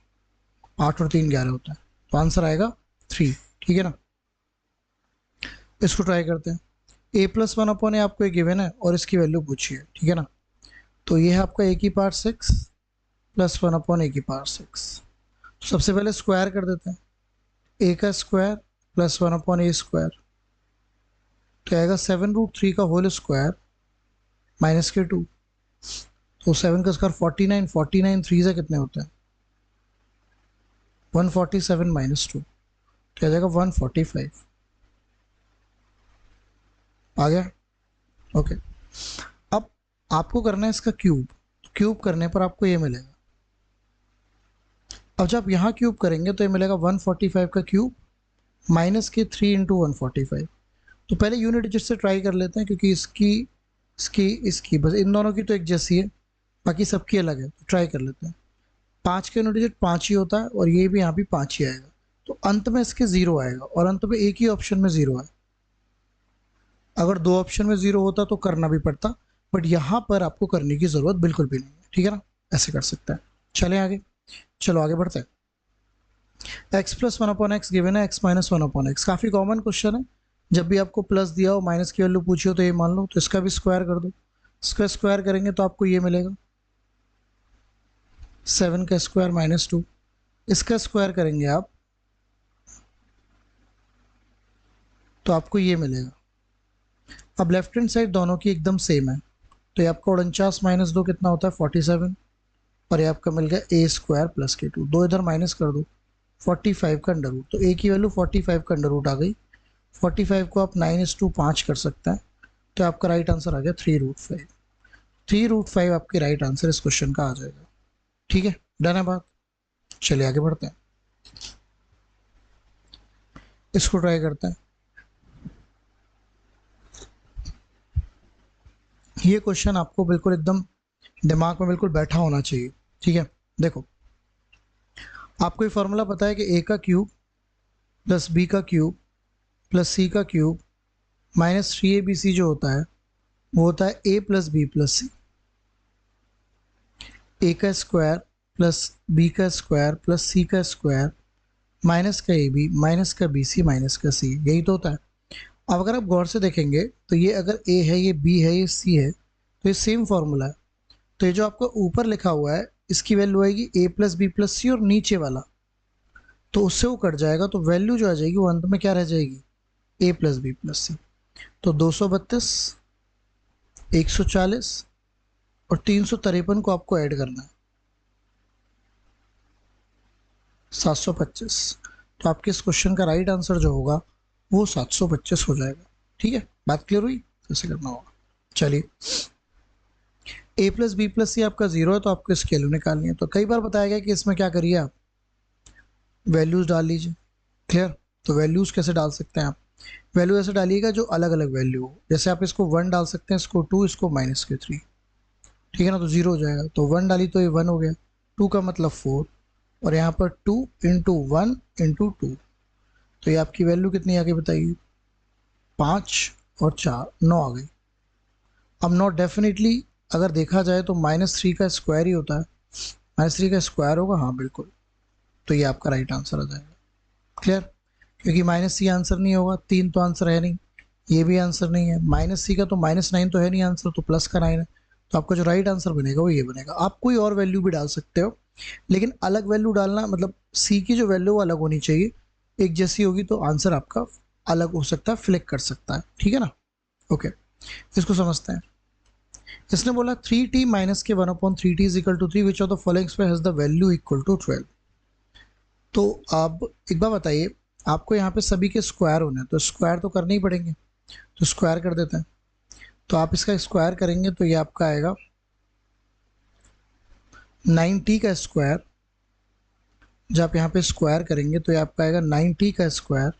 8 और 3 11 होता है, तो आंसर आएगा 3, ठीक है ना। इसको ट्राई करते हैं। ए प्लस वन अपॉन ए आपको एक गिवन है और इसकी वैल्यू पूछी है, ठीक है ना। तो ये है आपका ए की पावर 6 प्लस वन अपॉन ए की पावर 6। तो सबसे पहले स्क्वायर कर देते हैं, ए का स्क्वायर प्लस वन अपॉन ए स्क्वायर, तो आएगा 7√3 का होल स्क्वायर माइनस के 2। तो 7 का स्क्वायर 49, 49 3 से कितने होते हैं 147 माइनस 2, तो आ जाएगा 145। आ गया, ओके। अब आपको करना है इसका क्यूब, क्यूब करने पर आपको ये मिलेगा। अब जब यहाँ क्यूब करेंगे तो ये मिलेगा 145 का क्यूब माइनस के 3 इंटू 145। तो पहले यूनिट डिजिट से ट्राई कर लेते हैं, क्योंकि इसकी बस इन दोनों की तो एक जैसी है, बाकी सबकी अलग है। तो ट्राई कर लेते हैं। 5 का यूनिट डिजिट 5 ही होता है और ये भी यहाँ भी 5 ही आएगा, तो अंत में इसके 0 आएगा और अंत में एक ही ऑप्शन में 0 है। अगर दो ऑप्शन में 0 होता तो करना भी पड़ता, बट यहाँ पर आपको करने की ज़रूरत बिल्कुल भी नहीं है, ठीक है ना। ऐसे कर सकते हैं। चलें आगे, चलो आगे बढ़ते हैं। x plus one upon x given है, x minus one upon x, काफ़ी कॉमन क्वेश्चन है। जब भी आपको प्लस दिया हो माइनस की वैल्यू पूछी हो तो ये मान लो, तो इसका भी स्क्वायर कर दो। इसका स्क्वायर करेंगे तो आपको ये मिलेगा 7 का स्क्वायर माइनस 2। इसका स्क्वायर करेंगे आप तो आपको ये मिलेगा। अब लेफ्ट हैंड साइड दोनों की एकदम सेम है, तो ये आपका 49 माइनस 2 कितना होता है 47, और ये आपका मिल गया ए स्क्वायर प्लस के 2। दो इधर माइनस कर दो, 45 का अंडर रूट, तो ए की वैल्यू 45 का अंडर रूट आ गई। 45 को आप 9:5 कर सकते हैं, तो आपका राइट आंसर आ गया 3√5। 3√5 आपके राइट आंसर इस क्वेश्चन का आ जाएगा, ठीक है। डन है बात, चलिए आगे बढ़ते हैं। इसको ट्राई करते हैं। ये क्वेश्चन आपको बिल्कुल एकदम दिमाग में बिल्कुल बैठा होना चाहिए, ठीक है। देखो आपको ये फॉर्मूला पता है कि ए का क्यूब प्लस बी का क्यूब प्लस सी का क्यूब माइनस 3abc जो होता है वो होता है A plus B plus C. A का स्क्वायर प्लस बी का स्क्वायर प्लस सी का स्क्वायर माइनस का ए बी माइनस का बी सी माइनस का सी, यही तो होता है। अब अगर आप गौर से देखेंगे तो ये अगर ए है, ये बी है, ये सी है, तो ये सेम फॉर्मूला है। तो ये जो आपका ऊपर लिखा हुआ है इसकी वैल्यू आएगी ए प्लस बी प्लस सी, और नीचे वाला तो उससे वो कट जाएगा, तो वैल्यू जो आ जाएगी वो अंत में क्या रह जाएगी, ए प्लस बी प्लस सी। तो 232, 140 और 353 को आपको ऐड करना है, 725। तो आपके इस क्वेश्चन का राइट आंसर जो होगा वो 725 हो जाएगा, ठीक है। बात क्लियर हुई, कैसे करना होगा। चलिए ए प्लस बी प्लस सी आपका 0 है, तो आपको इसकी वैल्यू निकालनी है। तो कई बार बताया गया कि इसमें क्या करिए आप वैल्यूज़ डाल लीजिए, क्लियर। तो वैल्यूज़ कैसे डाल सकते हैं आप, वैल्यू ऐसे डालिएगा जो अलग अलग वैल्यू हो। जैसे आप इसको 1 डाल सकते हैं, इसको 2, इसको माइनस के 3, ठीक है ना। तो 0 हो जाएगा, तो 1 डाली तो ये 1 हो गया, 2 का मतलब 4, और यहाँ पर 2 इंटू 1 इंटू 2, तो ये आपकी वैल्यू कितनी आ गई बताइए, 5 और 4 9 आ गई। अब नॉट डेफिनेटली अगर देखा जाए तो -3 का स्क्वायर ही होता है, -3 का स्क्वायर होगा, हाँ बिल्कुल। तो ये आपका राइट आंसर आ जाएगा, क्लियर। क्योंकि -c आंसर नहीं होगा, 3 तो आंसर है नहीं, ये भी आंसर नहीं है। माइनस सी का तो -9 तो है नहीं आंसर, तो प्लस का 9 है। तो आपका जो राइट आंसर बनेगा वो ये बनेगा। आप कोई और वैल्यू भी डाल सकते हो, लेकिन अलग वैल्यू डालना, मतलब सी की जो वैल्यू वो अलग होनी चाहिए। एक जैसी होगी तो आंसर आपका अलग हो सकता है, फ्लिक कर सकता है, ठीक है ना। ओके, इसको समझते हैं। इसने बोला 3t माइनस के 1/3t is equal to 3, which of the following square has the value equal to 12। तो अब एक बार बताइए, आपको यहाँ पे सभी के स्क्वायर होने हैं, तो स्क्वायर तो करने ही पड़ेंगे, तो स्क्वायर कर देते हैं। तो आप इसका स्क्वायर करेंगे तो ये आपका आएगा 9t का स्क्वायर। जब आप यहाँ पे स्क्वायर करेंगे तो ये आपका आएगा 9t का स्क्वायर,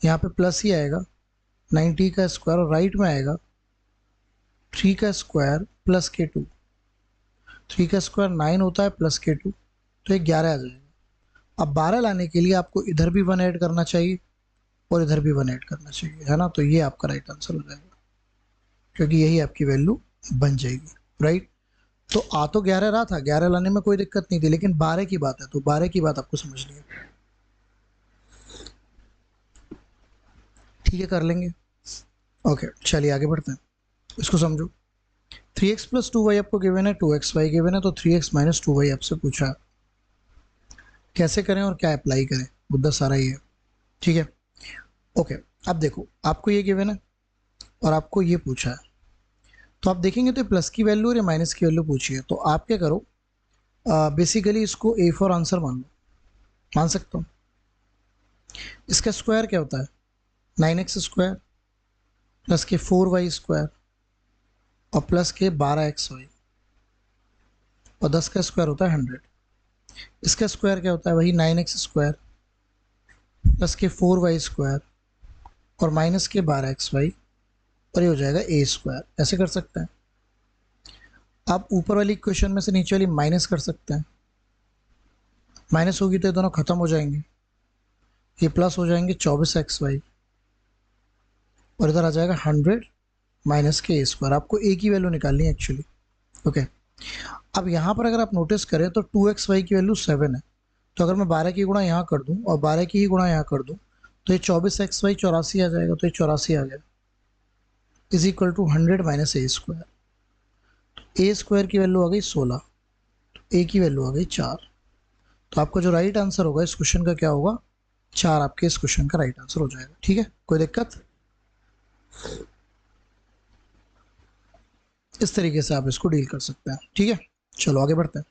यहाँ पे प्लस ही आएगा 9t का स्क्वायर, और राइट में आएगा 3 का स्क्वायर प्लस के 2। 3 का स्क्वायर 9 होता है, प्लस के 2, तो ये 11 आ जाएगा। अब 12 लाने के लिए आपको इधर भी 1 ऐड करना चाहिए और इधर भी 1 ऐड करना चाहिए, है ना। तो ये आपका राइट आंसर हो जाएगा, क्योंकि यही आपकी वैल्यू बन जाएगी, राइट। तो आ तो 11 रहा था, 11 लाने में कोई दिक्कत नहीं थी, लेकिन 12 की बात है, तो 12 की बात आपको समझनी है। ठीक है, कर लेंगे। ओके, चलिए आगे बढ़ते हैं, इसको समझो। 3x प्लस 2y आपको गिवन है, 2xy गिवन है, तो 3x माइनस 2y आपसे पूछा है। कैसे करें और क्या अप्लाई करें, मुद्दा सारा ही है, ठीक है। ओके, अब देखो, आपको ये गिवन है और आपको ये पूछा है, तो आप देखेंगे तो प्लस की वैल्यू और माइनस की वैल्यू पूछी है। तो आप क्या करो, बेसिकली इसको ए फॉर आंसर मान लो, मान सकता हूँ। इसका स्क्वायर क्या होता है, 9x स्क्वायर प्लस के 4y स्क्वायर और प्लस के 12xy, और 10 का स्क्वायर होता है 100। इसका स्क्वायर क्या होता है, वही 9x स्क्वायर प्लस के 4y स्क्वायर और माइनस के 12xy, और ये हो जाएगा ए स्क्वायर। ऐसे कर सकते हैं। आप ऊपर वाली इक्वेशन में से नीचे वाली माइनस कर सकते हैं, माइनस होगी तो ये दोनों खत्म हो जाएंगे, ये प्लस हो जाएंगे 24xy, और इधर आ जाएगा 100 माइनस के ए स्क्वायर। आपको ए की वैल्यू निकालनी है एक्चुअली। ओके, अब यहाँ पर अगर आप नोटिस करें तो 2xy की वैल्यू 7 है, तो अगर मैं 12 की गुणा यहाँ कर दूँ और 12 की ही गुणा यहाँ कर दूँ तो ये 24xy 84 आ जाएगा, तो ये 84 आ गया, is equal to 100 minus a square. A square की वैल्यू आ गई 16, ए की वैल्यू आ गई 4। तो आपका जो राइट आंसर होगा इस क्वेश्चन का क्या होगा, 4 आपके इस क्वेश्चन का राइट आंसर हो जाएगा, ठीक है। कोई दिक्कत, इस तरीके से आप इसको डील कर सकते हैं, ठीक है। चलो आगे बढ़ते हैं।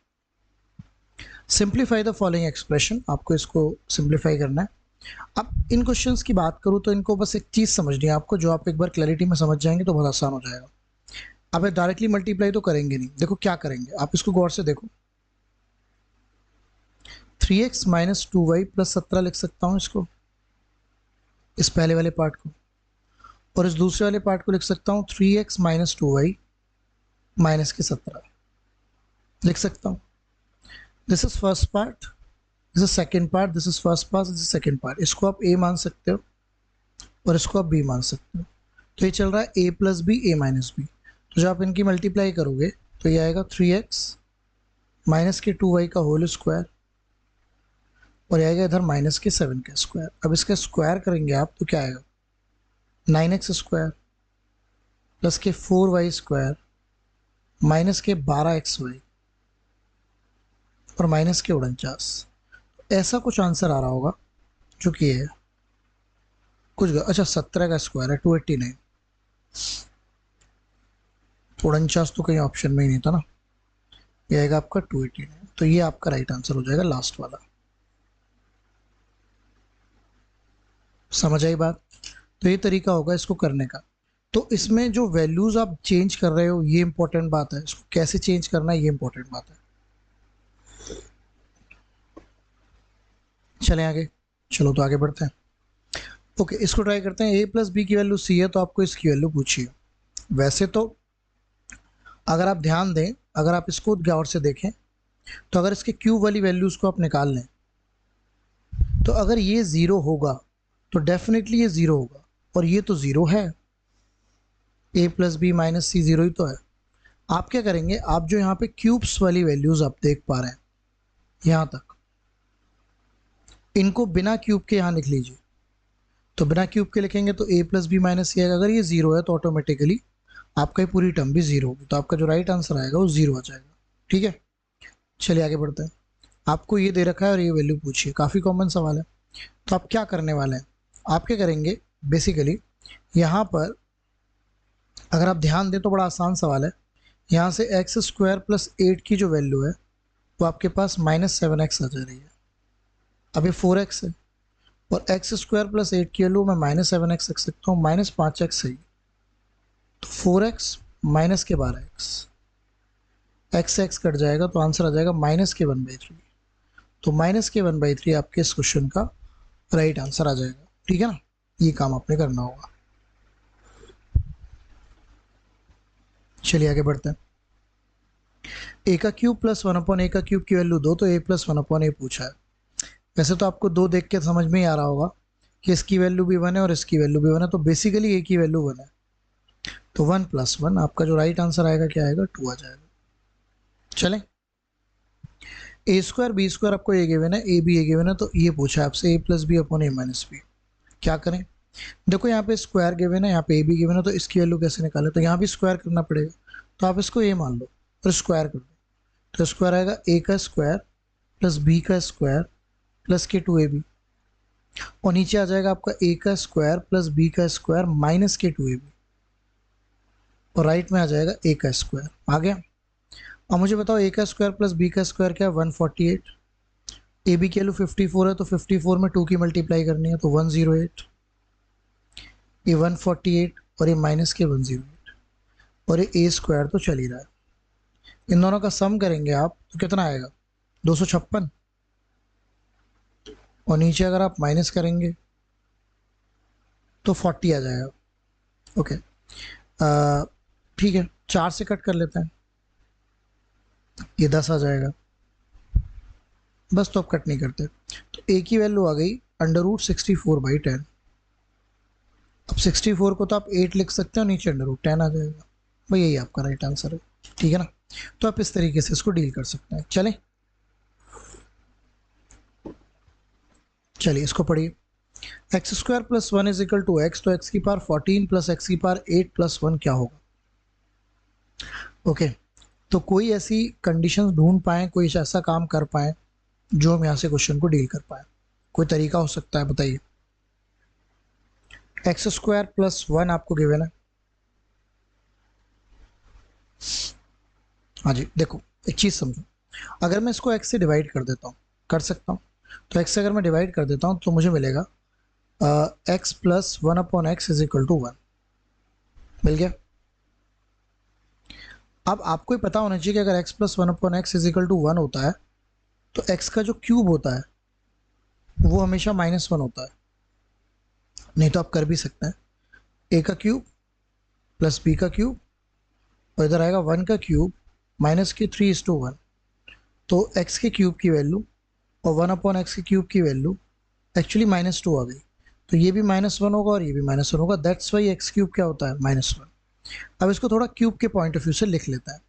सिंप्लीफाई द फॉलोइंग एक्सप्रेशन, आपको इसको सिंप्लीफाई करना है। अब इन क्वेश्चंस की बात करूँ तो इनको बस एक चीज़ समझनी है आपको, जो आप एक बार क्लैरिटी में समझ जाएंगे तो बहुत आसान हो जाएगा। आप डायरेक्टली मल्टीप्लाई तो करेंगे नहीं, देखो क्या करेंगे, आप इसको गौर से देखो। 3x माइनस 2y प्लस 17 लिख सकता हूँ इसको, इस पहले वाले पार्ट को, और इस दूसरे वाले पार्ट को लिख सकता हूँ 3x माइनस 2y माइनस के 17 लिख सकता हूँ। This is first part, this is second part, this is first part, this is second part. इसको आप a मान सकते हो और इसको आप b मान सकते हो। तो ये चल रहा है a plus b, a minus b. तो जब आप इनकी मल्टीप्लाई करोगे तो ये आएगा 3x माइनस के 2y का होल स्क्वायर, और आएगा इधर माइनस के 7 का स्क्वायर। अब इसका स्क्वायर करेंगे आप तो क्या आएगा, 9x स्क्वायर प्लस के 4y स्क्वायर माइनस के 12xy और माइनस के 49। ऐसा कुछ आंसर आ रहा होगा जो कि है कुछ, अच्छा 17 का स्क्वायर है 289, 49 तो कहीं ऑप्शन में ही नहीं था ना, ये आएगा आपका 289। तो ये आपका राइट आंसर हो जाएगा लास्ट वाला। समझ आई बात। तो ये तरीका होगा इसको करने का। तो इसमें जो वैल्यूज आप चेंज कर रहे हो ये इंपॉर्टेंट बात है, इसको कैसे चेंज करना है ये इंपॉर्टेंट बात है। चलें आगे, चलो तो आगे बढ़ते हैं। ओके, इसको ट्राई करते हैं। a प्लस बी की वैल्यू c है, तो आपको इसकी वैल्यू पूछिए। वैसे तो अगर आप ध्यान दें, अगर आप इसको गौर से देखें तो अगर इसके क्यूब वाली वैल्यूज को आप निकाल लें तो अगर ये 0 होगा तो डेफिनेटली ये 0 होगा, और ये तो 0 है, a प्लस बी माइनस सी 0 ही तो है। आप क्या करेंगे, आप जो यहाँ पे क्यूब्स वाली वैल्यूज आप देख पा रहे हैं यहाँ तक, इनको बिना क्यूब के यहाँ लिख लीजिए। तो बिना क्यूब के लिखेंगे तो a प्लस बी माइनस सी आएगा। अगर ये जीरो है तो ऑटोमेटिकली आपका ये पूरी टर्म भी जीरो होगी, तो आपका जो राइट आंसर आएगा वो जीरो आ जाएगा। ठीक है, चलिए आगे बढ़ते हैं। आपको ये दे रखा है और ये वैल्यू पूछिए, काफ़ी कॉमन सवाल है। तो आप क्या करने वाले हैं, आप क्या करेंगे बेसिकली, यहाँ पर अगर आप ध्यान दें तो बड़ा आसान सवाल है। यहाँ से एक्स स्क्वायर प्लस 8 की जो वैल्यू है वो आपके पास -7x आ जा रही है। अब ये 4x है और एक्स स्क्वायर प्लस 8 की वैल्यू मैं -7x रख सकता हूँ, -5x है। तो 4x माइनस के 12x, एक्स से एक्स कट जाएगा तो आंसर आ जाएगा -1/3। तो -1/3 आपके इस क्वेश्चन का राइट आंसर आ जाएगा। ठीक है ना, ये काम आपने करना होगा। चलिए आगे बढ़ते हैं। ए का क्यूब प्लस 1/a का क्यूब की वैल्यू दो, तो a प्लस 1/a पूछा है। वैसे तो आपको दो देख के समझ में ही आ रहा होगा कि इसकी वैल्यू भी 1 है और इसकी वैल्यू भी 1 है, तो बेसिकली a की वैल्यू 1 है। तो 1 + 1 आपका जो राइट आंसर आएगा क्या आएगा, 2 आ जाएगा। चलें, ए स्क्वायर बी स्क्वायर आपको ए गिवन है, ए बी ए गिवन है, तो ये पूछा है आपसे a plus b upon a minus b. क्या करें, देखो यहाँ पे स्क्वायर गिवन है, यहाँ पे a भी गिवन है, तो इसकी वैल्यू कैसे निकालें, तो यहाँ भी स्क्वायर करना पड़ेगा। तो आप इसको a मान लो और स्क्वायर कर दो, तो स्क्वायर आएगा a का स्क्वायर प्लस b का स्क्वायर प्लस के 2ab, और नीचे आ जाएगा आपका a का स्क्वायर प्लस b का स्क्वायर माइनस के 2ab, और राइट में आ जाएगा a का स्क्वायर। आ गया। अब मुझे बताओ a का स्क्वायर प्लस b का स्क्वायर क्या है, 148। ए बी की वैल्यू 54 है, तो 54 में 2 की मल्टीप्लाई करनी है, तो 108। ये 148 और ये माइनस के 108, और ये ए स्क्वायर तो चल ही रहा है। इन दोनों का सम करेंगे आप तो कितना आएगा, 256, और नीचे अगर आप माइनस करेंगे तो 40 आ जाएगा। ओके, ठीक है, 4 से कट कर लेते हैं, ये 10 आ जाएगा बस। तो आप कट नहीं करते, तो ए की वैल्यू आ गई √64/10। अब 64 को तो आप 8 लिख सकते हो, नीचे √10 आ जाएगा भाई, यही आपका राइट आंसर है। ठीक है ना, तो आप इस तरीके से इसको डील कर सकते हैं। चलें, चलिए इसको पढ़िए। X square plus 1 is equal to x, तो एक्स की पावर 14 प्लस एक्स की पावर 8 + 1 क्या होगा। ओके, तो कोई ऐसी कंडीशंस ढूंढ पाए, कोई ऐसा काम कर पाए जो हम यहाँ से क्वेश्चन को डील कर पाए, कोई तरीका हो सकता है, बताइए। एक्स स्क्वायर प्लस 1 आपको गिवन है। हाँ जी, देखो एक चीज़ समझो, अगर मैं इसको एक्स से डिवाइड कर देता हूँ, कर सकता हूँ, तो एक्स से अगर मैं डिवाइड कर देता हूँ तो मुझे मिलेगा x plus 1/x is equal to 1। मिल गया। अब आपको ही पता होना चाहिए कि अगर x plus 1/x is equal to 1 होता है तो x का जो क्यूब होता है वो हमेशा -1 होता है। नहीं तो आप कर भी सकते हैं a का क्यूब प्लस b का क्यूब, और इधर आएगा 1 का क्यूब -3:1। तो x के क्यूब की वैल्यू और 1/x के क्यूब की वैल्यू एक्चुअली -2 आ गई, तो ये भी -1 होगा और ये भी -1 होगा। दैट्स वाई एक्स क्यूब क्या होता है, -1। अब इसको थोड़ा क्यूब के पॉइंट ऑफ व्यू से लिख लेता है,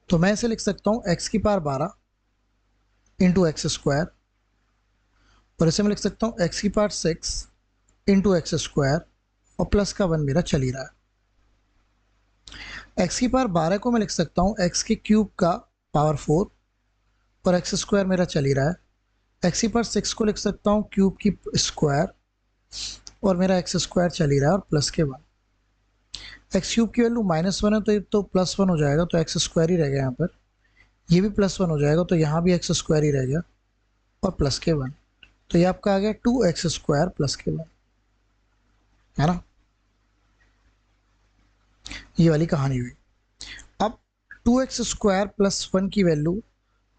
तो मैं इसे लिख सकता हूँ x की पावर 12 इंटू एक्स स्क्वायर, और इसे मैं लिख सकता हूँ x की पावर 6 इंटू एक्स स्क्वायर, और प्लस का 1 मेरा चल ही रहा है। x की पावर 12 को मैं लिख सकता हूँ x के क्यूब का पावर 4, और एक्स स्क्वायर मेरा चल ही रहा है। x की पावर 6 को लिख सकता हूँ क्यूब की स्क्वायर, और मेरा एक्स स्क्वायर चल ही रहा है, और प्लस के 1। एक्स क्यूब की वैल्यू -1 है तो ये तो +1 हो जाएगा, तो एक्स स्क्वायर ही रह गया यहाँ पर। ये भी +1 हो जाएगा, तो यहाँ भी एक्स स्क्वायर ही रह गया, और प्लस के 1। तो ये आपका आ गया 2x² प्लस के 1, है ना। ये वाली कहानी हुई। अब 2x² प्लस 1 की वैल्यू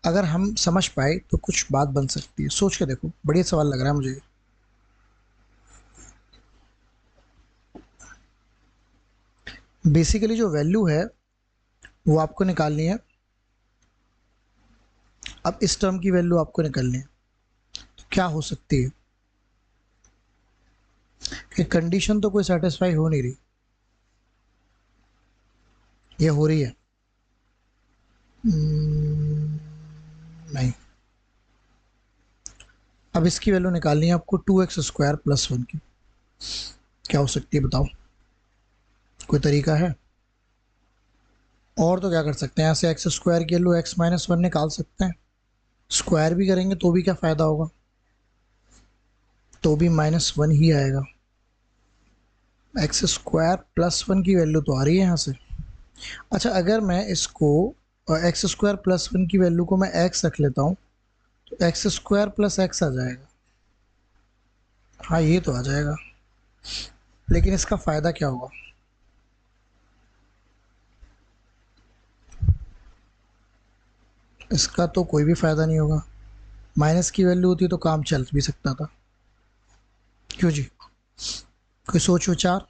अगर हम समझ पाए तो कुछ बात बन सकती है। सोच के देखो, बढ़िया सवाल लग रहा है मुझे। बेसिकली जो वैल्यू है वो आपको निकालनी है। अब इस टर्म की वैल्यू आपको निकालनी है, तो क्या हो सकती है कि कंडीशन तो कोई सेटिस्फाई हो नहीं रही, ये हो रही है नहीं। अब इसकी वैल्यू निकालनी है आपको 2x² प्लस 1 की। क्या हो सकती है बताओ, कोई तरीका है? और तो क्या कर सकते हैं, यहाँ से एक्स स्क्वायर की वैल्यू एक्स माइनस वन निकाल सकते हैं। स्क्वायर भी करेंगे तो भी क्या फ़ायदा होगा, तो भी माइनस वन ही आएगा। एक्स स्क्वायर प्लस वन की वैल्यू तो आ रही है यहाँ से। अच्छा, अगर मैं इसको एक्स स्क्वायर प्लस वन की वैल्यू को मैं एक्स रख लेता हूँ तो एक्स स्क्वायर प्लस एक्स आ जाएगा। हाँ, ये तो आ जाएगा, लेकिन इसका फ़ायदा क्या होगा? इसका तो कोई भी फ़ायदा नहीं होगा। माइनस की वैल्यू होती तो काम चल भी सकता था। क्यों जी, कोई सोच विचार?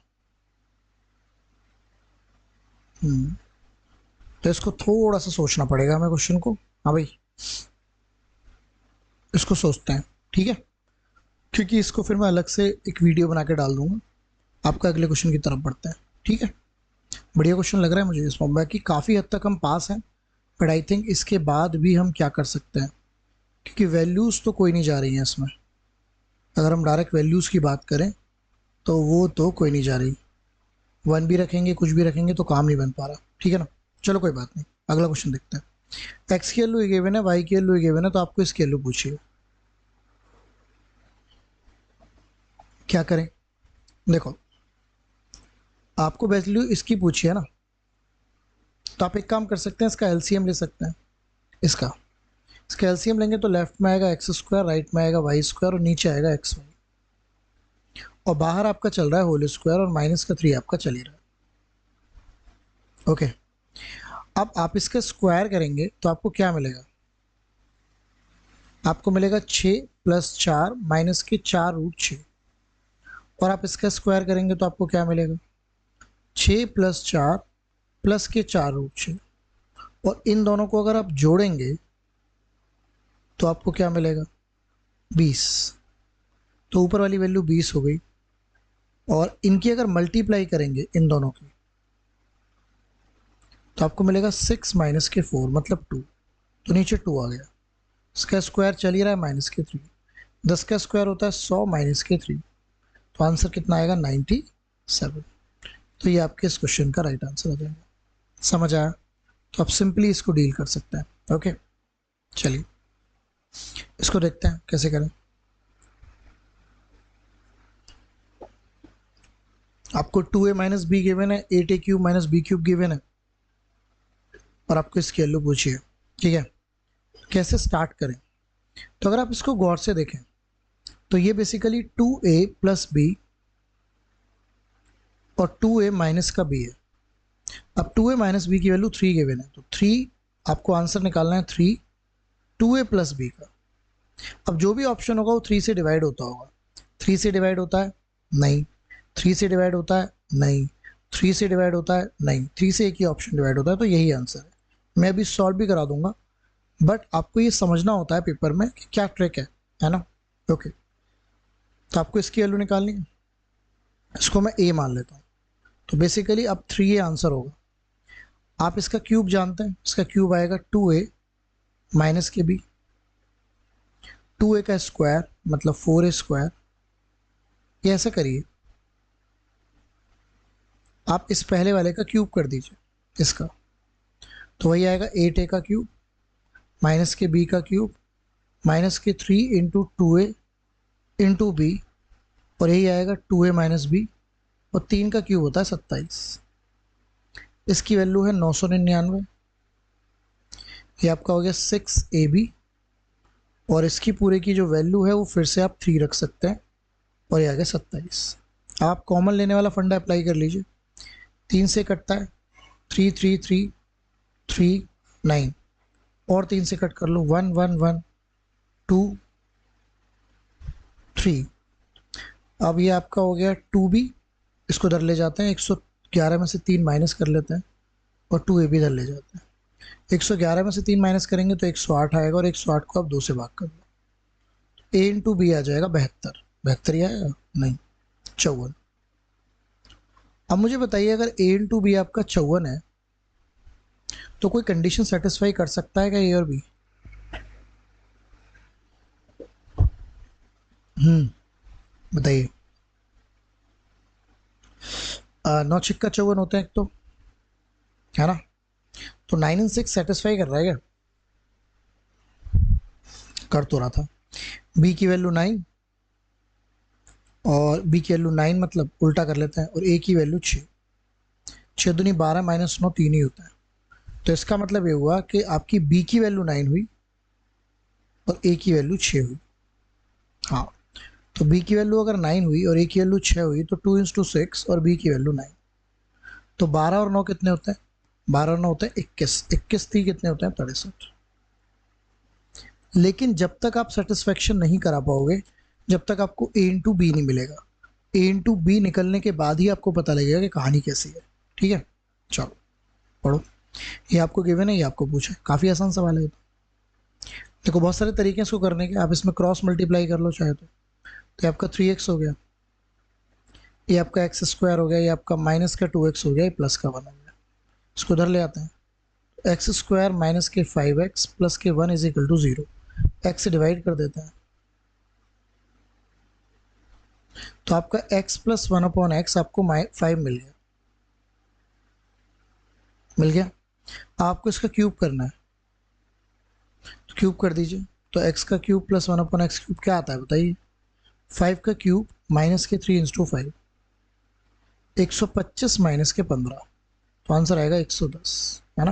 तो इसको थोड़ा सा सोचना पड़ेगा हमें क्वेश्चन को। हाँ भाई, इसको सोचते हैं, ठीक है, क्योंकि इसको फिर मैं अलग से एक वीडियो बना के डाल दूंगा। आपका अगले क्वेश्चन की तरफ बढ़ते हैं, ठीक है। बढ़िया क्वेश्चन लग रहा है मुझे इसमें, बाकी काफ़ी हद तक हम पास हैं, बट आई थिंक इसके बाद भी हम क्या कर सकते हैं, क्योंकि वैल्यूज़ तो कोई नहीं जा रही हैं इसमें। अगर हम डायरेक्ट वैल्यूज़ की बात करें तो वो तो कोई नहीं जा रही। वन भी रखेंगे, कुछ भी रखेंगे तो काम नहीं बन पा रहा, ठीक है ना। चलो कोई बात नहीं, अगला क्वेश्चन देखते हैं। एक्स की वैल्यू गिवन है, वाई की वैल्यू गिवन है, तो आपको इसकी वैल्यू पूछिए, क्या करें? देखो, आपको वैल्यू इसकी पूछी है ना, तो आप एक काम कर सकते हैं, इसका एलसीएम ले सकते हैं। इसका इसका एलसीएम लेंगे तो लेफ्ट में आएगा एक्स स्क्वायर, राइट में आएगा वाई स्क्वायर और नीचे आएगा एक्स वाई, और बाहर आपका चल रहा है होल स्क्वायर और माइनस का 3 आपका चल ही रहा है। ओके, अब आप इसका स्क्वायर करेंगे तो आपको क्या मिलेगा? आपको मिलेगा 6 प्लस 4 माइनस के 4√6, और आप इसका स्क्वायर करेंगे तो आपको क्या मिलेगा? 6 प्लस 4 प्लस के 4√6, और इन दोनों को अगर आप जोड़ेंगे तो आपको क्या मिलेगा? 20। तो ऊपर वाली वैल्यू 20 हो गई, और इनकी अगर मल्टीप्लाई करेंगे इन दोनों की तो आपको मिलेगा 6 माइनस के 4 मतलब 2, तो नीचे 2 आ गया। इसका स्क्वायर चल ही रहा है माइनस के 3, 10 का स्क्वायर होता है 100 माइनस के 3, तो आंसर कितना आएगा? 97। तो ये आपके इस क्वेश्चन का राइट आंसर आ जाएगा। समझ आया? तो आप सिंपली इसको डील कर सकते हैं। ओके, चलिए इसको देखते हैं कैसे करें। आपको 2a माइनस बी गिवन है, 8a cube minus b cube given है, और आपको इसकी वैल्यू पूछिए, ठीक है। कैसे स्टार्ट करें? तो अगर आप इसको गौर से देखें तो ये बेसिकली 2a प्लस बी और 2a माइनस का बी है। अब 2a माइनस बी की वैल्यू 3 गिवन है, तो 3 आपको आंसर निकालना है 3 2a प्लस बी का। अब जो भी ऑप्शन होगा वो 3 से डिवाइड होता होगा। 3 से डिवाइड होता है? नहीं। 3 से डिवाइड होता है? नहीं। 3 से डिवाइड होता है? नहीं। 3 से एक ही ऑप्शन डिवाइड होता है, तो यही आंसर है। मैं अभी सॉल्व भी करा दूंगा, बट आपको ये समझना होता है पेपर में कि क्या ट्रिक है ना। ओके, तो आपको इसकी वैल्यू निकालनी है, इसको मैं ए मान लेता हूँ, तो बेसिकली अब 3a आंसर होगा। आप इसका क्यूब जानते हैं, इसका क्यूब आएगा 2a माइनस के बी, 2a का स्क्वायर मतलब 4a स्क्वायर। ये ऐसा करिए, आप इस पहले वाले का क्यूब कर दीजिए इसका, तो वही आएगा 8a का क्यूब माइनस के b का क्यूब माइनस के 3 इंटू 2a इंटू बी, और यही आएगा 2a माइनस बी, और 3 का क्यूब होता है 27। इसकी वैल्यू है 999। ये आपका हो गया 6ab, और इसकी पूरे की जो वैल्यू है वो फिर से आप 3 रख सकते हैं, और ये आ गया 27। आप कॉमन लेने वाला फंडा अप्लाई कर लीजिए, 3 से कटता है 3 3 3 3 9, और 3 से कट कर लो 1 1 1 2 3। अब ये आपका हो गया 2b, इसको इधर ले जाते हैं, 111 में से 3 माइनस कर लेते हैं, और 2a भी इधर ले जाते हैं। 111 में से 3 माइनस करेंगे तो 108 आएगा, और 108 को आप 2 से भाग कर दो, a इंटू बी आ जाएगा 72। 72 ही आएगा? नहीं, 54। अब मुझे बताइए, अगर a इंटू बी आपका 54 है तो कोई कंडीशन सेटिस्फाई कर सकता है क्या ए और बी? बताइए। 9 छिक्का 54 होते हैं एक तो, है ना। तो 9 and 6 सेटिस्फाई कर रहा है क्या? कर तो रहा था। बी की वैल्यू 9 और बी की वैल्यू 9 मतलब उल्टा कर लेते हैं, और ए की वैल्यू 6। 6 दूनी 12 माइनस 9 3 ही होता है। तो इसका मतलब ये हुआ कि आपकी बी की वैल्यू 9 हुई और ए की वैल्यू 6 हुई। हाँ, तो बी की वैल्यू अगर 9 हुई और ए की वैल्यू 6 हुई तो 2 × 6 और बी की वैल्यू 9। तो 12 और 9 कितने होते हैं? 12 और 9 होते हैं 21। 21 थी कितने होते हैं? 63। लेकिन जब तक आप सेटिस्फेक्शन नहीं करा पाओगे, जब तक आपको ए इंटू बी नहीं मिलेगा। ए इंटू बी निकलने के बाद ही आपको पता लगेगा कि कहानी कैसी है। ठीक है, चलो पढ़ो। ये आपको गिवन है, ये आपको पूछा है, काफ़ी आसान सवाल है। देखो बहुत सारे तरीके हैं इसको करने के, आप इसमें क्रॉस मल्टीप्लाई कर लो चाहे तो ये आपका 3x हो गया, ये आपका x² हो गया, ये आपका माइनस का 2x हो गया, ये प्लस का 1 हो गया। इसको उधर ले आते हैं। x² माइनस के 5x प्लस के 1 इज इक्वल टू 0। x से डिवाइड कर देते हैं तो आपका x प्लस 1/x आपको 5 मिल गया। मिल गया। आपको इसका क्यूब करना है, तो क्यूब कर दीजिए। तो x का क्यूब प्लस 1/x क्यूब क्या आता है बताइए? 5 का क्यूब माइनस के 3 × 5, 125 माइनस के 15, तो आंसर आएगा 110, है ना।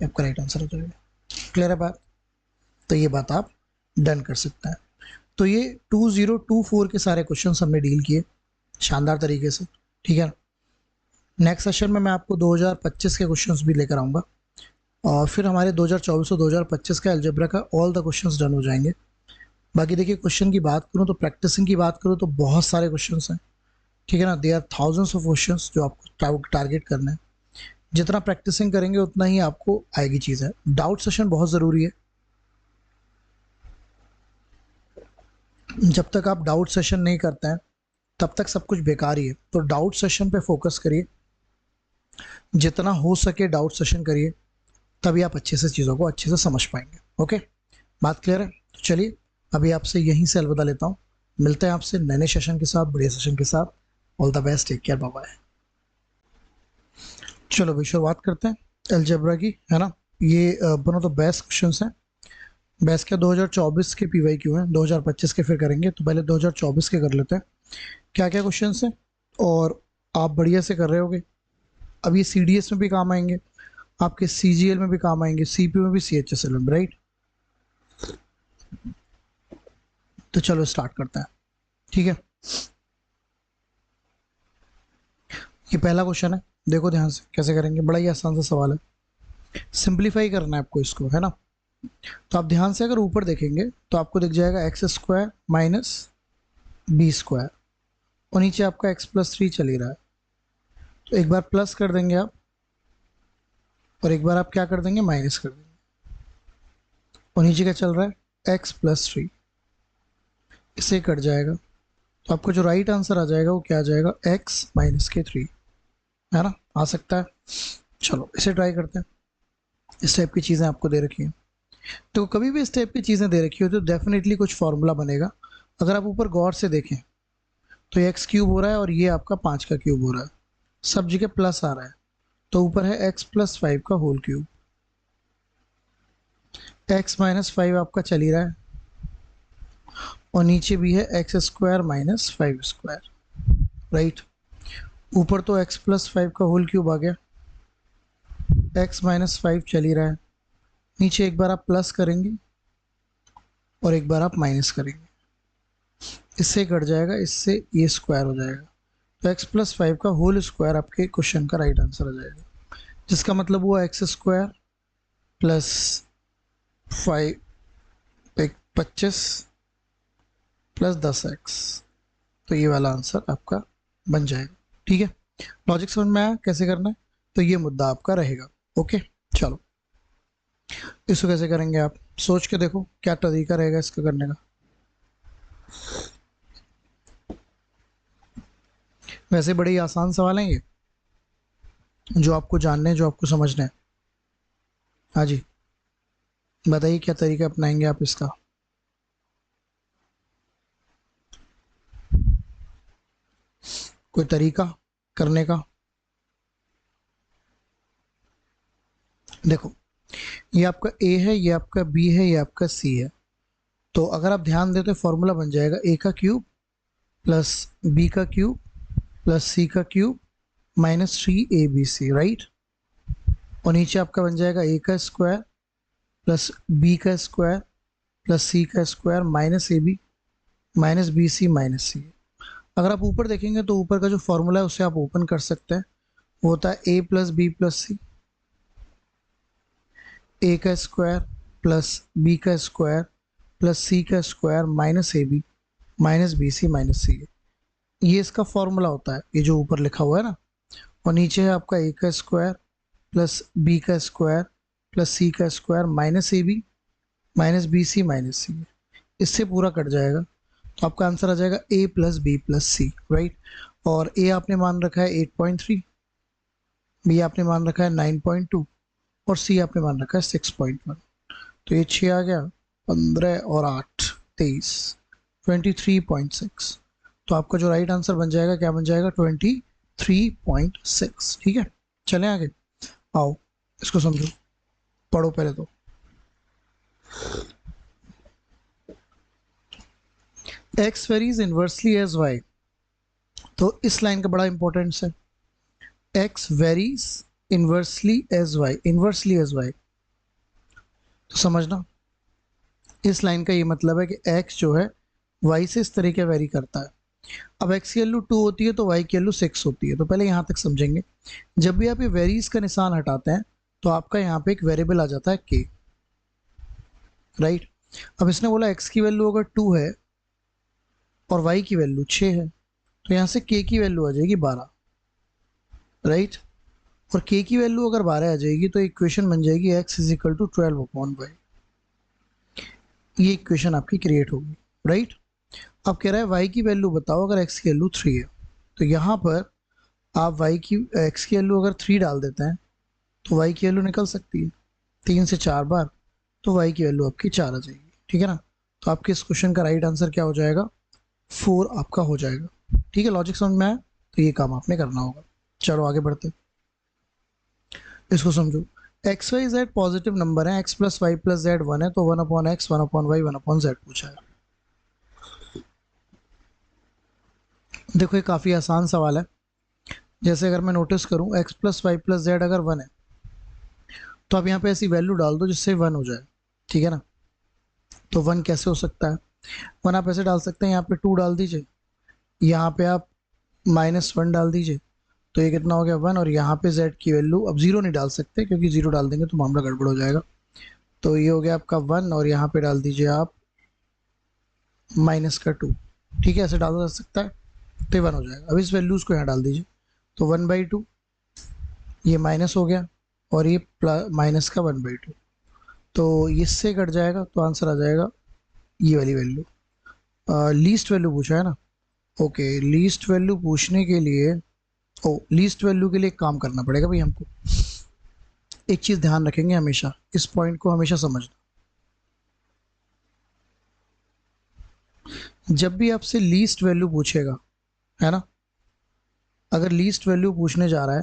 आपका राइट आंसर हो जाएगा। क्लियर है बात? तो ये बात आप डन कर सकते हैं। तो ये 2024 के सारे क्वेश्चन हमने डील किए शानदार तरीके से। ठीक है, नेक्स्ट सेशन में मैं आपको 2025 के क्वेश्चंस भी लेकर आऊँगा, और फिर हमारे 2024 और 2025 का अलजेब्रा का ऑल द क्वेश्चंस डन हो जाएंगे। बाकी देखिए, क्वेश्चन की बात करूँ तो प्रैक्टिसिंग की बात करूँ तो बहुत सारे क्वेश्चंस हैं। ठीक है ना, they are thousands of questions जो आपको टारगेट करना है। जितना प्रैक्टिसिंग करेंगे उतना ही आपको आएगी चीज़ें। डाउट सेशन बहुत ज़रूरी है। जब तक आप डाउट सेशन नहीं करते हैं तब तक सब कुछ बेकार ही है। तो डाउट सेशन पे फोकस करिए, जितना हो सके डाउट सेशन करिए, तभी आप अच्छे से चीज़ों को अच्छे से समझ पाएंगे। ओके, बात क्लियर है? तो चलिए अभी आपसे यहीं से अलविदा लेता हूँ। मिलते हैं आपसे नए सेशन के साथ, बढ़िया सेशन के साथ। All the best, take care, bye bye. चलो भाई शुरुआत करते हैं अलजेब्रा की, है ना। ये one of the best question हैं। बेस्ट के 2024 के PYQ हैं, 2025 के फिर करेंगे, तो पहले 2024 के कर लेते हैं क्या क्या क्वेश्चन हैं। और आप बढ़िया से कर रहे होगे। अब ये CDS में भी काम आएंगे, आपके CGL में भी काम आएंगे, CPU में भी, CHSL में, राइट। तो चलो स्टार्ट करते हैं। ठीक है, ये पहला क्वेश्चन है, देखो ध्यान से कैसे करेंगे। बड़ा ही आसान सा सवाल है, सिंप्लीफाई करना है आपको इसको, है ना। तो आप ध्यान से अगर ऊपर देखेंगे तो आपको दिख जाएगा x² माइनस b² और नीचे आपका x + 3 चल ही रहा है। तो एक बार प्लस कर देंगे आप, और एक बार आप क्या कर देंगे? माइनस कर देंगे। और नीचे क्या चल रहा है? x + 3। इससे कट जाएगा, तो आपको जो राइट आंसर आ जाएगा वो क्या आ जाएगा? x - के 3, है ना। आ सकता है। चलो इसे ट्राई करते हैं। इस टाइप की चीज़ें आपको दे रखी हैं, तो कभी भी इस टाइप की चीज़ें दे रखी हो तो डेफिनेटली कुछ फॉर्मूला बनेगा। अगर आप ऊपर गौर से देखें तो ये x³ हो रहा है और ये आपका 5 का क्यूब हो रहा है, सब जगह प्लस आ रहा है। तो ऊपर है x + 5 का होल क्यूब, x - 5 आपका चल ही रहा है, और नीचे भी है x² - 5², राइट। ऊपर तो x + 5 का होल क्यूब आ गया, x - 5 चल ही रहा है, नीचे एक बार आप प्लस करेंगे और एक बार आप माइनस करेंगे, इससे कट जाएगा, इससे ये स्क्वायर हो जाएगा। तो x + 5 का होल स्क्वायर आपके क्वेश्चन का राइट आंसर आ जाएगा, जिसका मतलब हुआ x² + 5 25 + 10x। तो ये वाला आंसर आपका बन जाएगा। ठीक है, लॉजिक समझ में आया कैसे करना है? तो ये मुद्दा आपका रहेगा। ओके, चलो इसको कैसे करेंगे आप सोच के देखो, क्या तरीका रहेगा इसका करने का। वैसे बड़े ही आसान सवाल हैं ये, जो आपको जानने हैं, जो आपको समझना है। हाँ जी, बताइए क्या तरीका अपनाएंगे आप इसका। कोई तरीका करने का? देखो, ये आपका ए है, ये आपका बी है, ये आपका सी है। तो अगर आप ध्यान दें तो फॉर्मूला बन जाएगा ए का क्यूब प्लस बी का क्यूब प्लस सी का क्यूब माइनस 3 ABC, राइट। और नीचे आपका बन जाएगा ए का स्क्वायर प्लस बी का स्क्वायर प्लस सी का square minus AB minus BC minus C. अगर आप ऊपर देखेंगे तो ऊपर का जो फॉर्मूला है उसे आप ओपन कर सकते हैं। वो होता है A plus B plus C, A का स्क्वायर प्लस बी का स्क्वायर प्लस सी का square minus AB minus BC minus C. ये इसका फॉर्मूला होता है, ये जो ऊपर लिखा हुआ है ना। और नीचे है आपका ए का स्क्वायर प्लस बी का स्क्वायर प्लस सी का square minus AB minus BC minus C. इससे पूरा कट जाएगा तो आपका आंसर आ जाएगा A plus B plus C, right. और ए आपने मान रखा है 8.3, बी आपने मान रखा है 9.2 और सी आपने मान रखा है 6.1। तो ये 6 आ गया, 15 और 8 23, 23.6। तो आपका जो राइट आंसर बन जाएगा क्या बन जाएगा, 23.6। ठीक है, चलें आगे। आओ इसको समझो, पढ़ो पहले तो। x varies inversely as y, तो इस लाइन का बड़ा इंपॉर्टेंस है। x varies inversely as y, inversely as y। तो समझना, इस लाइन का ये मतलब है कि x जो है y से इस तरीके वेरी करता है। अब x की वैल्यू 2 होती है तो y की वैल्यू 6 होती है। तो पहले यहाँ तक समझेंगे। जब भी आप ये वेरीज का निशान हटाते हैं तो आपका यहाँ पे एक वेरिएबल आ जाता है k, राइट। अब इसने बोला x की वैल्यू अगर 2 है और y की वैल्यू 6 है तो यहाँ से k की वैल्यू आ जाएगी 12, राइट। और k की वैल्यू अगर 12 आ जाएगी तो इक्वेशन बन जाएगी x is equal to 12/y। ये इक्वेशन आपकी क्रिएट होगी, राइट। अब कह रहा है y की वैल्यू बताओ अगर x की वैल्यू 3 है। तो यहाँ पर आप x की वैल्यू अगर 3 डाल देते हैं तो y की वैल्यू निकल सकती है 3 से 4 बार, तो y की वैल्यू आपकी 4 आ जाएगी, ठीक है ना। तो आपके इस क्वेश्चन का राइट आंसर क्या हो जाएगा, 4 आपका हो जाएगा। ठीक है, लॉजिक समझ में आया। तो ये काम आपने करना होगा। चलो आगे बढ़ते, इसको समझो। X y z positive number है, x plus y plus z 1 है, तो 1/x 1/y 1/z पूछा है। देखो ये काफ़ी आसान सवाल है। जैसे अगर मैं नोटिस करूं x plus y plus z अगर 1 है तो आप यहाँ पे ऐसी वैल्यू डाल दो जिससे 1 हो जाए, ठीक है ना। तो 1 कैसे हो सकता है, 1 आप ऐसे डाल सकते हैं, यहाँ पे 2 डाल दीजिए, यहाँ पे आप -1 डाल दीजिए, तो ये कितना हो गया 1। और यहाँ पे z की वैल्यू, अब 0 नहीं डाल सकते क्योंकि 0 डाल देंगे तो मामला गड़बड़ हो जाएगा। तो ये हो गया आपका 1 और यहाँ पे डाल दीजिए आप -2, ठीक है, ऐसे डाला जा सकता है। तो 1 हो जाएगा। अब इस वैल्यूज़ को यहाँ डाल दीजिए, तो 1/2 ये माइनस हो गया और ये माइनस का 1/2, तो इससे कट जाएगा तो आंसर आ जाएगा ये वाली वैल्यू। लीस्ट वैल्यू पूछा है ना, ओके। लीस्ट वैल्यू पूछने के लिए लीस्ट वैल्यू के लिए एक काम करना पड़ेगा भाई हमको। एक चीज़ ध्यान रखेंगे हमेशा, इस पॉइंट को हमेशा समझना। जब भी आपसे लीस्ट वैल्यू पूछेगा, है ना, अगर लीस्ट वैल्यू पूछने जा रहा है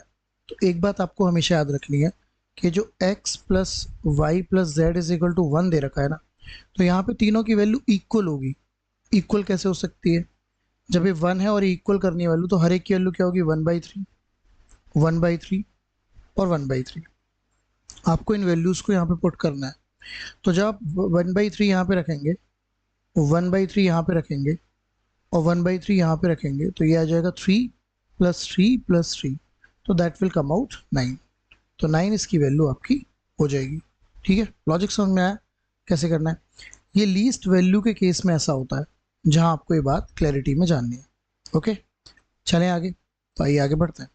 तो एक बात आपको हमेशा याद रखनी है कि जो x plus y plus z is equal to 1 दे रखा है ना, तो यहाँ पे तीनों की वैल्यू इक्वल होगी। इक्वल कैसे हो सकती है, जब ये 1 है और इक्वल करनी है वैल्यू, तो हर एक की वैल्यू क्या होगी, 1/3 1/3 और 1/3। आपको इन वैल्यूज़ को यहाँ पे पुट करना है। तो जब आप 1/3 यहाँ पे रखेंगे, 1/3 यहाँ पे रखेंगे और 1/3 यहाँ पे रखेंगे, तो ये आ जाएगा 3 + 3 + 3, तो दैट विल कम आउट 9। तो 9 इसकी वैल्यू आपकी हो जाएगी। ठीक है, लॉजिक समझ में आया कैसे करना है। ये लीस्ट वैल्यू के केस में ऐसा होता है जहां आपको ये बात क्लैरिटी में जाननी है। ओके, चलें आगे। तो आइए आगे बढ़ते हैं।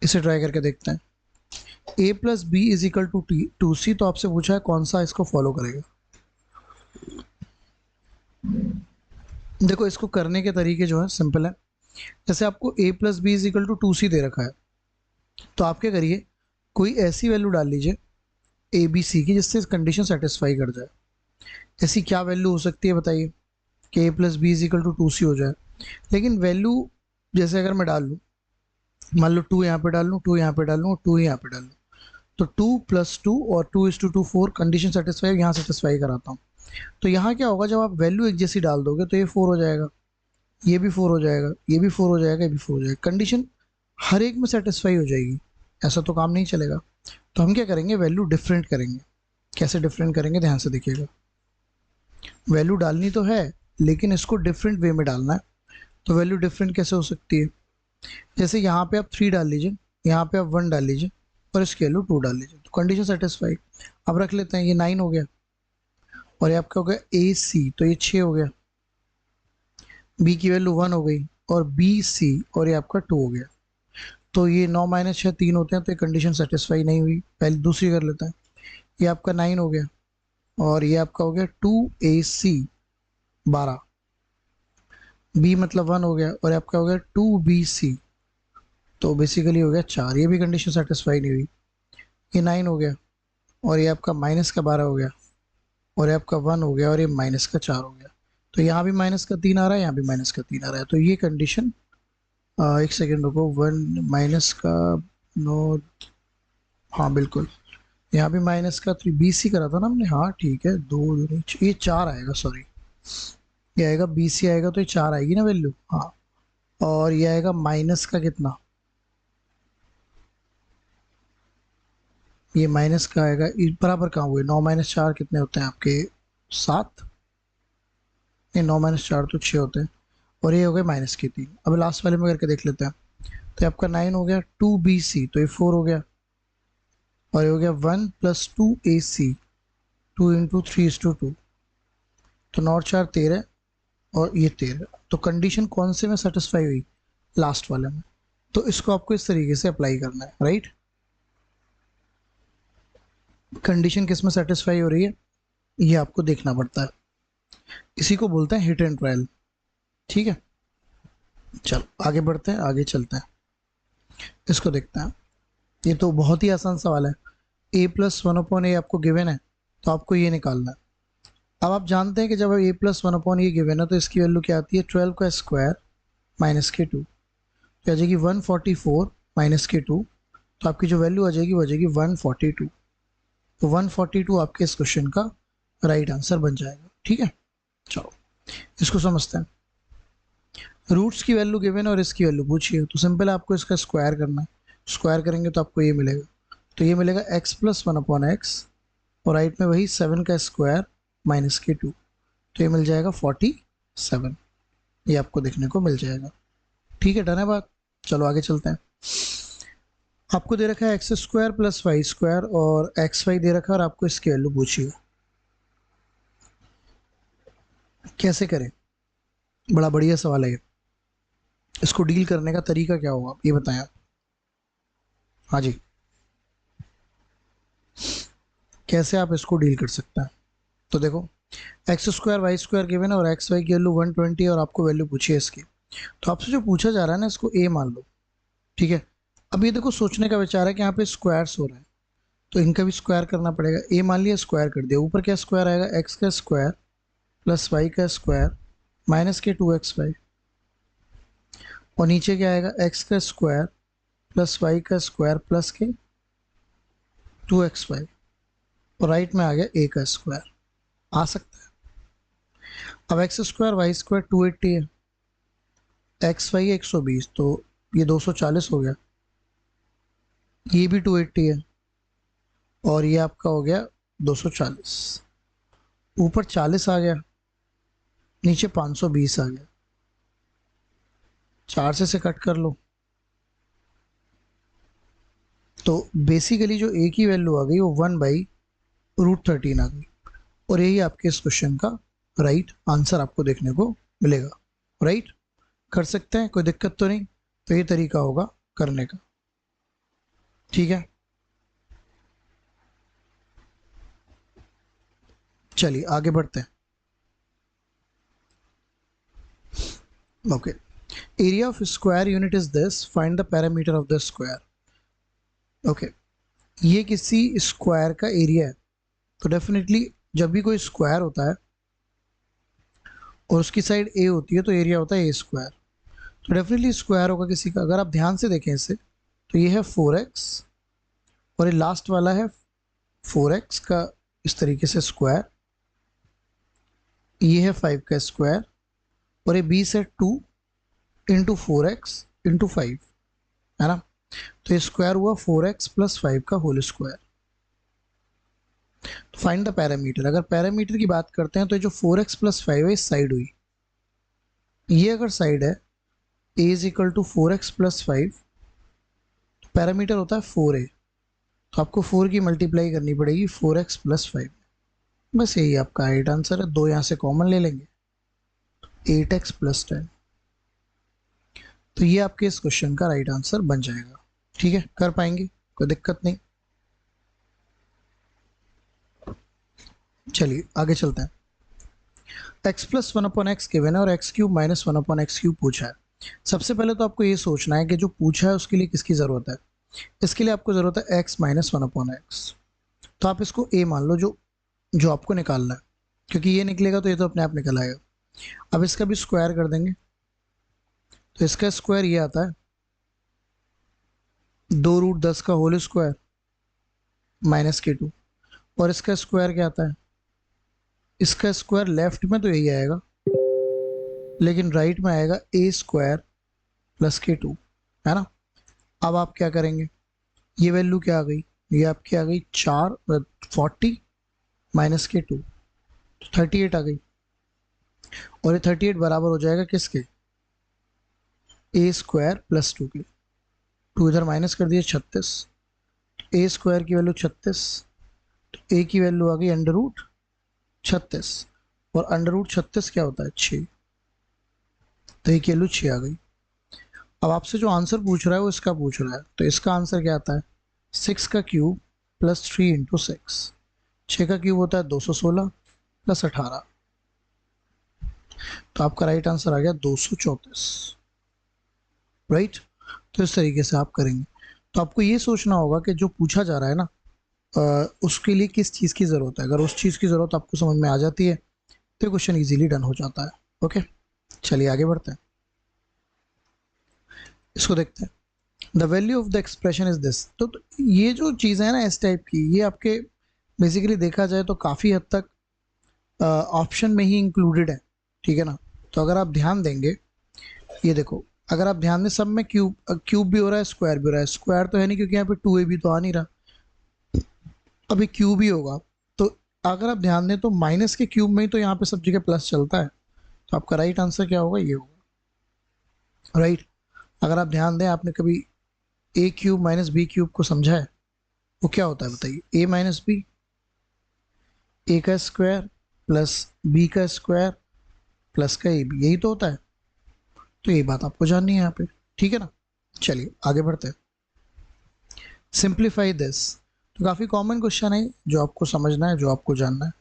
इसे ट्राई करके देखते हैं। a + b = 2c, तो आपसे पूछा है कौन सा इसको फॉलो करेगा। देखो इसको करने के तरीके जो है सिंपल है। जैसे आपको a + b = 2c दे रखा है, तो आप क्या करिए, कोई ऐसी वैल्यू डाल लीजिए a b c की जिससे कंडीशन सेटिस्फाई कर जाए। ऐसी क्या वैल्यू हो सकती है बताइए कि a plus b is equal to 2c हो जाए। लेकिन वैल्यू जैसे अगर मैं डाल लूँ, मान लो 2 यहाँ पे डाल लूँ, 2 यहाँ पे डाल लूँ और 2 यहाँ पे डाल लूँ, तो 2 + 2 और 2:2 4 कंडीशन सेटिस्फाई यहाँ सेटिस्फाई कराता हूँ। तो यहाँ क्या होगा, जब आप वैल्यू एक जैसी डाल दोगे तो ये 4 हो जाएगा, ये भी 4 हो जाएगा, ये भी 4 हो जाएगा, ये भी 4 हो जाएगा, कंडीशन हर एक में सेटिस्फाई हो जाएगी। ऐसा तो काम नहीं चलेगा। तो हम क्या करेंगे, वैल्यू डिफरेंट करेंगे। कैसे डिफरेंट करेंगे, ध्यान से देखिएगा। वैल्यू डालनी तो है लेकिन इसको डिफरेंट वे में डालना है। तो वैल्यू डिफरेंट कैसे हो सकती है, जैसे यहाँ पे आप 3 डाल लीजिए, यहाँ पे आप 1 डाल लीजिए और इसकी वैल्यू 2 डाल लीजिए, तो कंडीशन सेटिस्फाई। अब रख लेते हैं, ये 9 हो गया और ये आपका हो गया AC, तो ये 6 हो गया। B की वैल्यू 1 हो गई और BC और ये आपका 2 हो गया। तो ये 9 - 6 3 होते हैं, तो ये कंडीशन सेटिस्फाई नहीं हुई। पहले दूसरी कर लेते हैं। ये आपका 9 हो गया और ये आपका हो गया 2AC 12, B मतलब 1 हो गया और ये आपका हो गया 2BC, तो बेसिकली हो गया 4। ये भी कंडीशन सेटिस्फाई नहीं हुई। ये 9 हो गया और ये आपका -12 हो गया और ये आपका 1 हो गया और ये -4 हो गया। तो यहाँ भी -3 आ रहा है, यहाँ भी -3 आ रहा है। तो ये कंडीशन, एक सेकेंड रुको, 1 माइनस का नो, हाँ बिल्कुल, यहाँ भी -3 BC करा था ना हमने, हाँ ठीक है, 2 ये 4 आएगा, सॉरी, ये आएगा BC आएगा तो ये 4 आएगी ना वैल्यू, हाँ। और ये आएगा माइनस का कितना, ये माइनस का आएगा, बराबर कहाँ हुए, 9 - 4 कितने होते हैं आपके, 7, नहीं 9 - 4 तो 6 होते हैं, और ये हो गए -3। अब लास्ट वाले में करके देख लेते हैं। तो आपका 9 हो गया, 2BC तो ये 4 हो गया और ये हो गया 1 + 2AC, 2 × 3:2, तो 9 और 4 13 और ये 13। तो कंडीशन कौन से में सेटिस्फाई हुई, लास्ट वाले में। तो इसको आपको इस तरीके से अप्लाई करना है, राइट। कंडीशन किस में सेटिस्फाई हो रही है ये आपको देखना पड़ता है, इसी को बोलते हैं हिट एंड ट्रायल। ठीक है, चलो आगे बढ़ते हैं, आगे चलते हैं, इसको देखते हैं। ये तो बहुत ही आसान सवाल है। a + 1/a आपको गिवन है, तो आपको ये निकालना है। अब आप जानते हैं कि जब a + 1/a गिवन है तो इसकी वैल्यू क्या आती है, 12 का स्क्वायर -2, तो आ जाएगी 144 -2, तो आपकी जो वैल्यू आ जाएगी वो आ जाएगी 142। तो 142 आपके इस क्वेश्चन का राइट आंसर बन जाएगा। ठीक है, चलो इसको समझते हैं। रूट्स की वैल्यू गिवन है और इसकी वैल्यू पूछी है, तो सिंपल है, आपको इसका स्क्वायर करना है। स्क्वायर करेंगे तो आपको ये मिलेगा, तो ये मिलेगा x + 1/x और राइट में वही 7 का स्क्वायर -2, तो ये मिल जाएगा 47, ये आपको देखने को मिल जाएगा। ठीक है, डन है बात। चलो आगे चलते हैं। आपको दे रखा है x² + y² और xy दे रखा है और आपको इसकी वैल्यू पूछिए, कैसे करें। बड़ा बढ़िया सवाल है ये, इसको डील करने का तरीका क्या होगा ये बताएं आप। हाँ जी, कैसे आप इसको डील कर सकते हैं। तो देखो, x² y² गिवन है और xy की वैल्यू 120 और आपको वैल्यू पूछी है इसकी। तो आपसे जो पूछा जा रहा है ना, इसको a मान लो। ठीक है, अब ये देखो सोचने का विचार है कि यहाँ पे स्क्वायर्स हो रहे हैं, तो इनका भी स्क्वायर करना पड़ेगा। a मान लिया, स्क्वायर कर दिया, ऊपर क्या स्क्वायर आएगा, x का स्क्वायर + y का स्क्वायर - 2xy, और नीचे क्या आएगा, x का स्क्वायर + y का स्क्वायर + 2xy, और राइट में आ गया a का स्क्वायर। आ सकता है। अब x² y² 280 है, xy 120, तो ये 240 हो गया, ये भी 280 है और ये आपका हो गया 240, ऊपर 40 आ गया, नीचे 520 आ गया, 4 से कट कर लो। तो बेसिकली जो a की वैल्यू आ गई वो 1/√13 आ गई, और यही आपके इस क्वेश्चन का राइट आंसर आपको देखने को मिलेगा। राइट, कर सकते हैं, कोई दिक्कत तो नहीं। तो ये तरीका होगा करने का। ठीक है, चलिए आगे बढ़ते हैं। Okay, area of square unit is this, find the parameter of the square. Okay, ये किसी स्क्वायर का एरिया है, तो डेफिनेटली जब भी कोई स्क्वायर होता है और उसकी साइड ए होती है तो एरिया होता है ए स्क्वायर, तो डेफिनेटली स्क्वायर होगा किसी का। अगर आप ध्यान से देखें इसे तो ये है 4x और ये लास्ट वाला है 4x का इस तरीके से स्क्वायर, ये है 5 का स्क्वायर और ये 20 है 2 इंटू 4x इंटू 5, है ना। तो ये स्क्वायर हुआ 4x प्लस 5 का होल स्क्वायर। तो फाइंड द पैरामीटर। अगर पैरामीटर की बात करते हैं तो ये जो 4x प्लस 5 है इस साइड हुई, ये अगर साइड है a is equal to 4x plus 5, तो पैरामीटर होता है 4a, तो आपको 4 की मल्टीप्लाई करनी पड़ेगी 4x प्लस 5। बस यही आपका राइट आंसर है। दो यहाँ से कॉमन ले लेंगे, 8x प्लस 10। तो ये आपके इस क्वेश्चन का राइट आंसर बन जाएगा। ठीक है, कर पाएंगे, कोई दिक्कत नहीं। चलिए आगे चलते हैं। x प्लस 1/x गिवन है और x cube minus 1/x cube पूछा है। सबसे पहले तो आपको ये सोचना है कि जो पूछा है उसके लिए किसकी ज़रूरत है। इसके लिए आपको ज़रूरत है x माइनस 1/x, तो आप इसको a मान लो जो जो आपको निकालना है, क्योंकि ये निकलेगा तो ये तो अपने आप निकल आएगा। अब इसका भी स्क्वायर कर देंगे, तो इसका स्क्वायर ये आता है 2√10 का होल स्क्वायर माइनस k2, और इसका स्क्वायर क्या आता है, इसका स्क्वायर लेफ्ट में तो यही आएगा लेकिन राइट में आएगा a स्क्वायर प्लस k2, है ना। अब आप क्या करेंगे, ये वैल्यू क्या आ गई, ये आपकी आ गई 40 माइनस k2, 38 आ गई, और ये 38 बराबर हो जाएगा किसके, a स्क्वायर प्लस 2 के। 2 इधर माइनस कर दिए 36, a स्क्वायर की वैल्यू 36, तो a की वैल्यू आ गई √36, और √36 क्या होता है 6, तो a की वैल्यू 6 आ गई। अब आपसे जो आंसर पूछ रहा है वो इसका पूछ रहा है, तो इसका आंसर क्या आता है 6 का क्यूब प्लस 3 इंटू 6। 6 का क्यूब होता है 216 प्लस 18, तो आपका राइट आंसर आ गया 234, राइट। तो इस तरीके से आप करेंगे। तो आपको ये सोचना होगा कि जो पूछा जा रहा है ना उसके लिए किस चीज़ की ज़रूरत है। अगर उस चीज़ की ज़रूरत आपको समझ में आ जाती है तो क्वेश्चन इजीली डन हो जाता है। ओके, चलिए आगे बढ़ते हैं, इसको देखते हैं। The value of the expression is this. तो ये जो चीज़ें हैं ना इस टाइप की, ये आपके बेसिकली देखा जाए तो काफ़ी हद तक ऑप्शन में ही इंक्लूडेड है, ठीक है ना। तो अगर आप ध्यान देंगे, ये देखो, अगर आप ध्यान दें सब में क्यूब भी हो रहा है, स्क्वायर भी हो रहा है। स्क्वायर तो है नहीं क्योंकि यहाँ पे 2a भी तो आ नहीं रहा, अभी क्यूब ही होगा। तो अगर आप ध्यान दें तो माइनस के क्यूब में ही तो यहाँ पे सब जगह प्लस चलता है, तो आपका राइट आंसर क्या होगा, ये होगा, राइट। अगर आप ध्यान दें, आपने कभी a cube minus b cube को समझा है, वो क्या होता है बताइए, a माइनस बी, a का स्क्वायर प्लस b का स्क्वायर प्लस का ab, यही तो होता है। तो ये बात आपको जाननी है यहाँ पे, ठीक है ना। चलिए आगे बढ़ते हैं। Simplify this. तो काफ़ी कॉमन क्वेश्चन है जो आपको समझना है, जो आपको जानना है।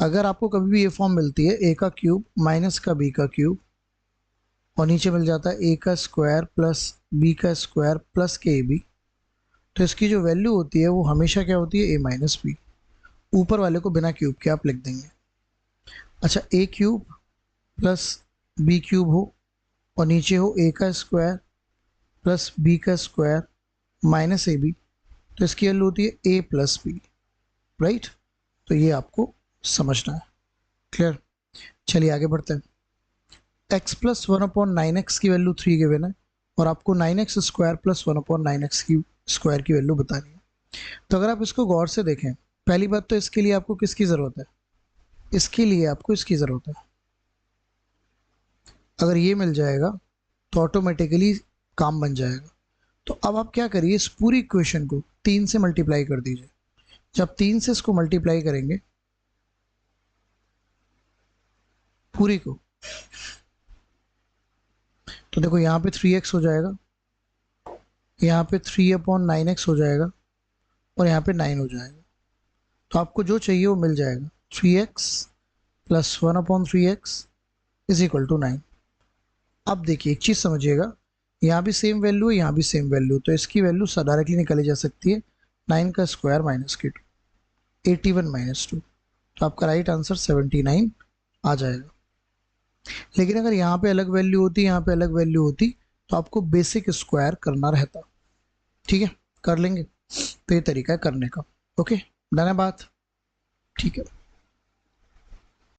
अगर आपको कभी भी ये फॉर्म मिलती है a का क्यूब माइनस का b का क्यूब, और नीचे मिल जाता है a का स्क्वायर प्लस b का स्क्वायर प्लस के ab, तो इसकी जो वैल्यू होती है वो हमेशा क्या होती है, a माइनस बी। ऊपर वाले को बिना क्यूब के आप लिख देंगे। अच्छा, a cube plus b cube हो और नीचे हो a का स्क्वायर प्लस b का स्क्वायर माइनस ab, तो इसकी वैल्यू होती है a प्लस बी, राइट। तो ये आपको समझना है, क्लियर। चलिए आगे बढ़ते हैं। x प्लस 1/9x की वैल्यू 3 गिवन है और आपको 9x स्क्वायर प्लस 1/9x की स्क्वायर की वैल्यू बतानी है। तो अगर आप इसको गौर से देखें, पहली बात तो इसके लिए आपको किसकी ज़रूरत है, इसके लिए आपको इसकी ज़रूरत है। अगर ये मिल जाएगा तो ऑटोमेटिकली काम बन जाएगा। तो अब आप क्या करिए, इस पूरी इक्वेशन को 3 से मल्टीप्लाई कर दीजिए। जब 3 से इसको मल्टीप्लाई करेंगे पूरी को, तो देखो यहाँ पे 3x हो जाएगा, यहाँ पे 3/9x हो जाएगा और यहाँ पे 9 हो जाएगा। तो आपको जो चाहिए वो मिल जाएगा, 3x plus 1/3x is equal to 9। अब देखिए एक चीज़ समझिएगा, यहाँ भी सेम वैल्यू है, यहाँ भी सेम वैल्यू, तो इसकी वैल्यू डायरेक्टली निकाली जा सकती है। 9 का स्क्वायर माइनस के 2, 81 माइनस 2, तो तो आपका राइट आंसर 79 आ जाएगा। लेकिन अगर यहाँ पे अलग वैल्यू होती, यहाँ पे अलग वैल्यू होती, तो आपको बेसिक स्क्वायर करना रहता। ठीक है, कर लेंगे। तो ये तरीका है करने का। ओके, डन है बात? ठीक है।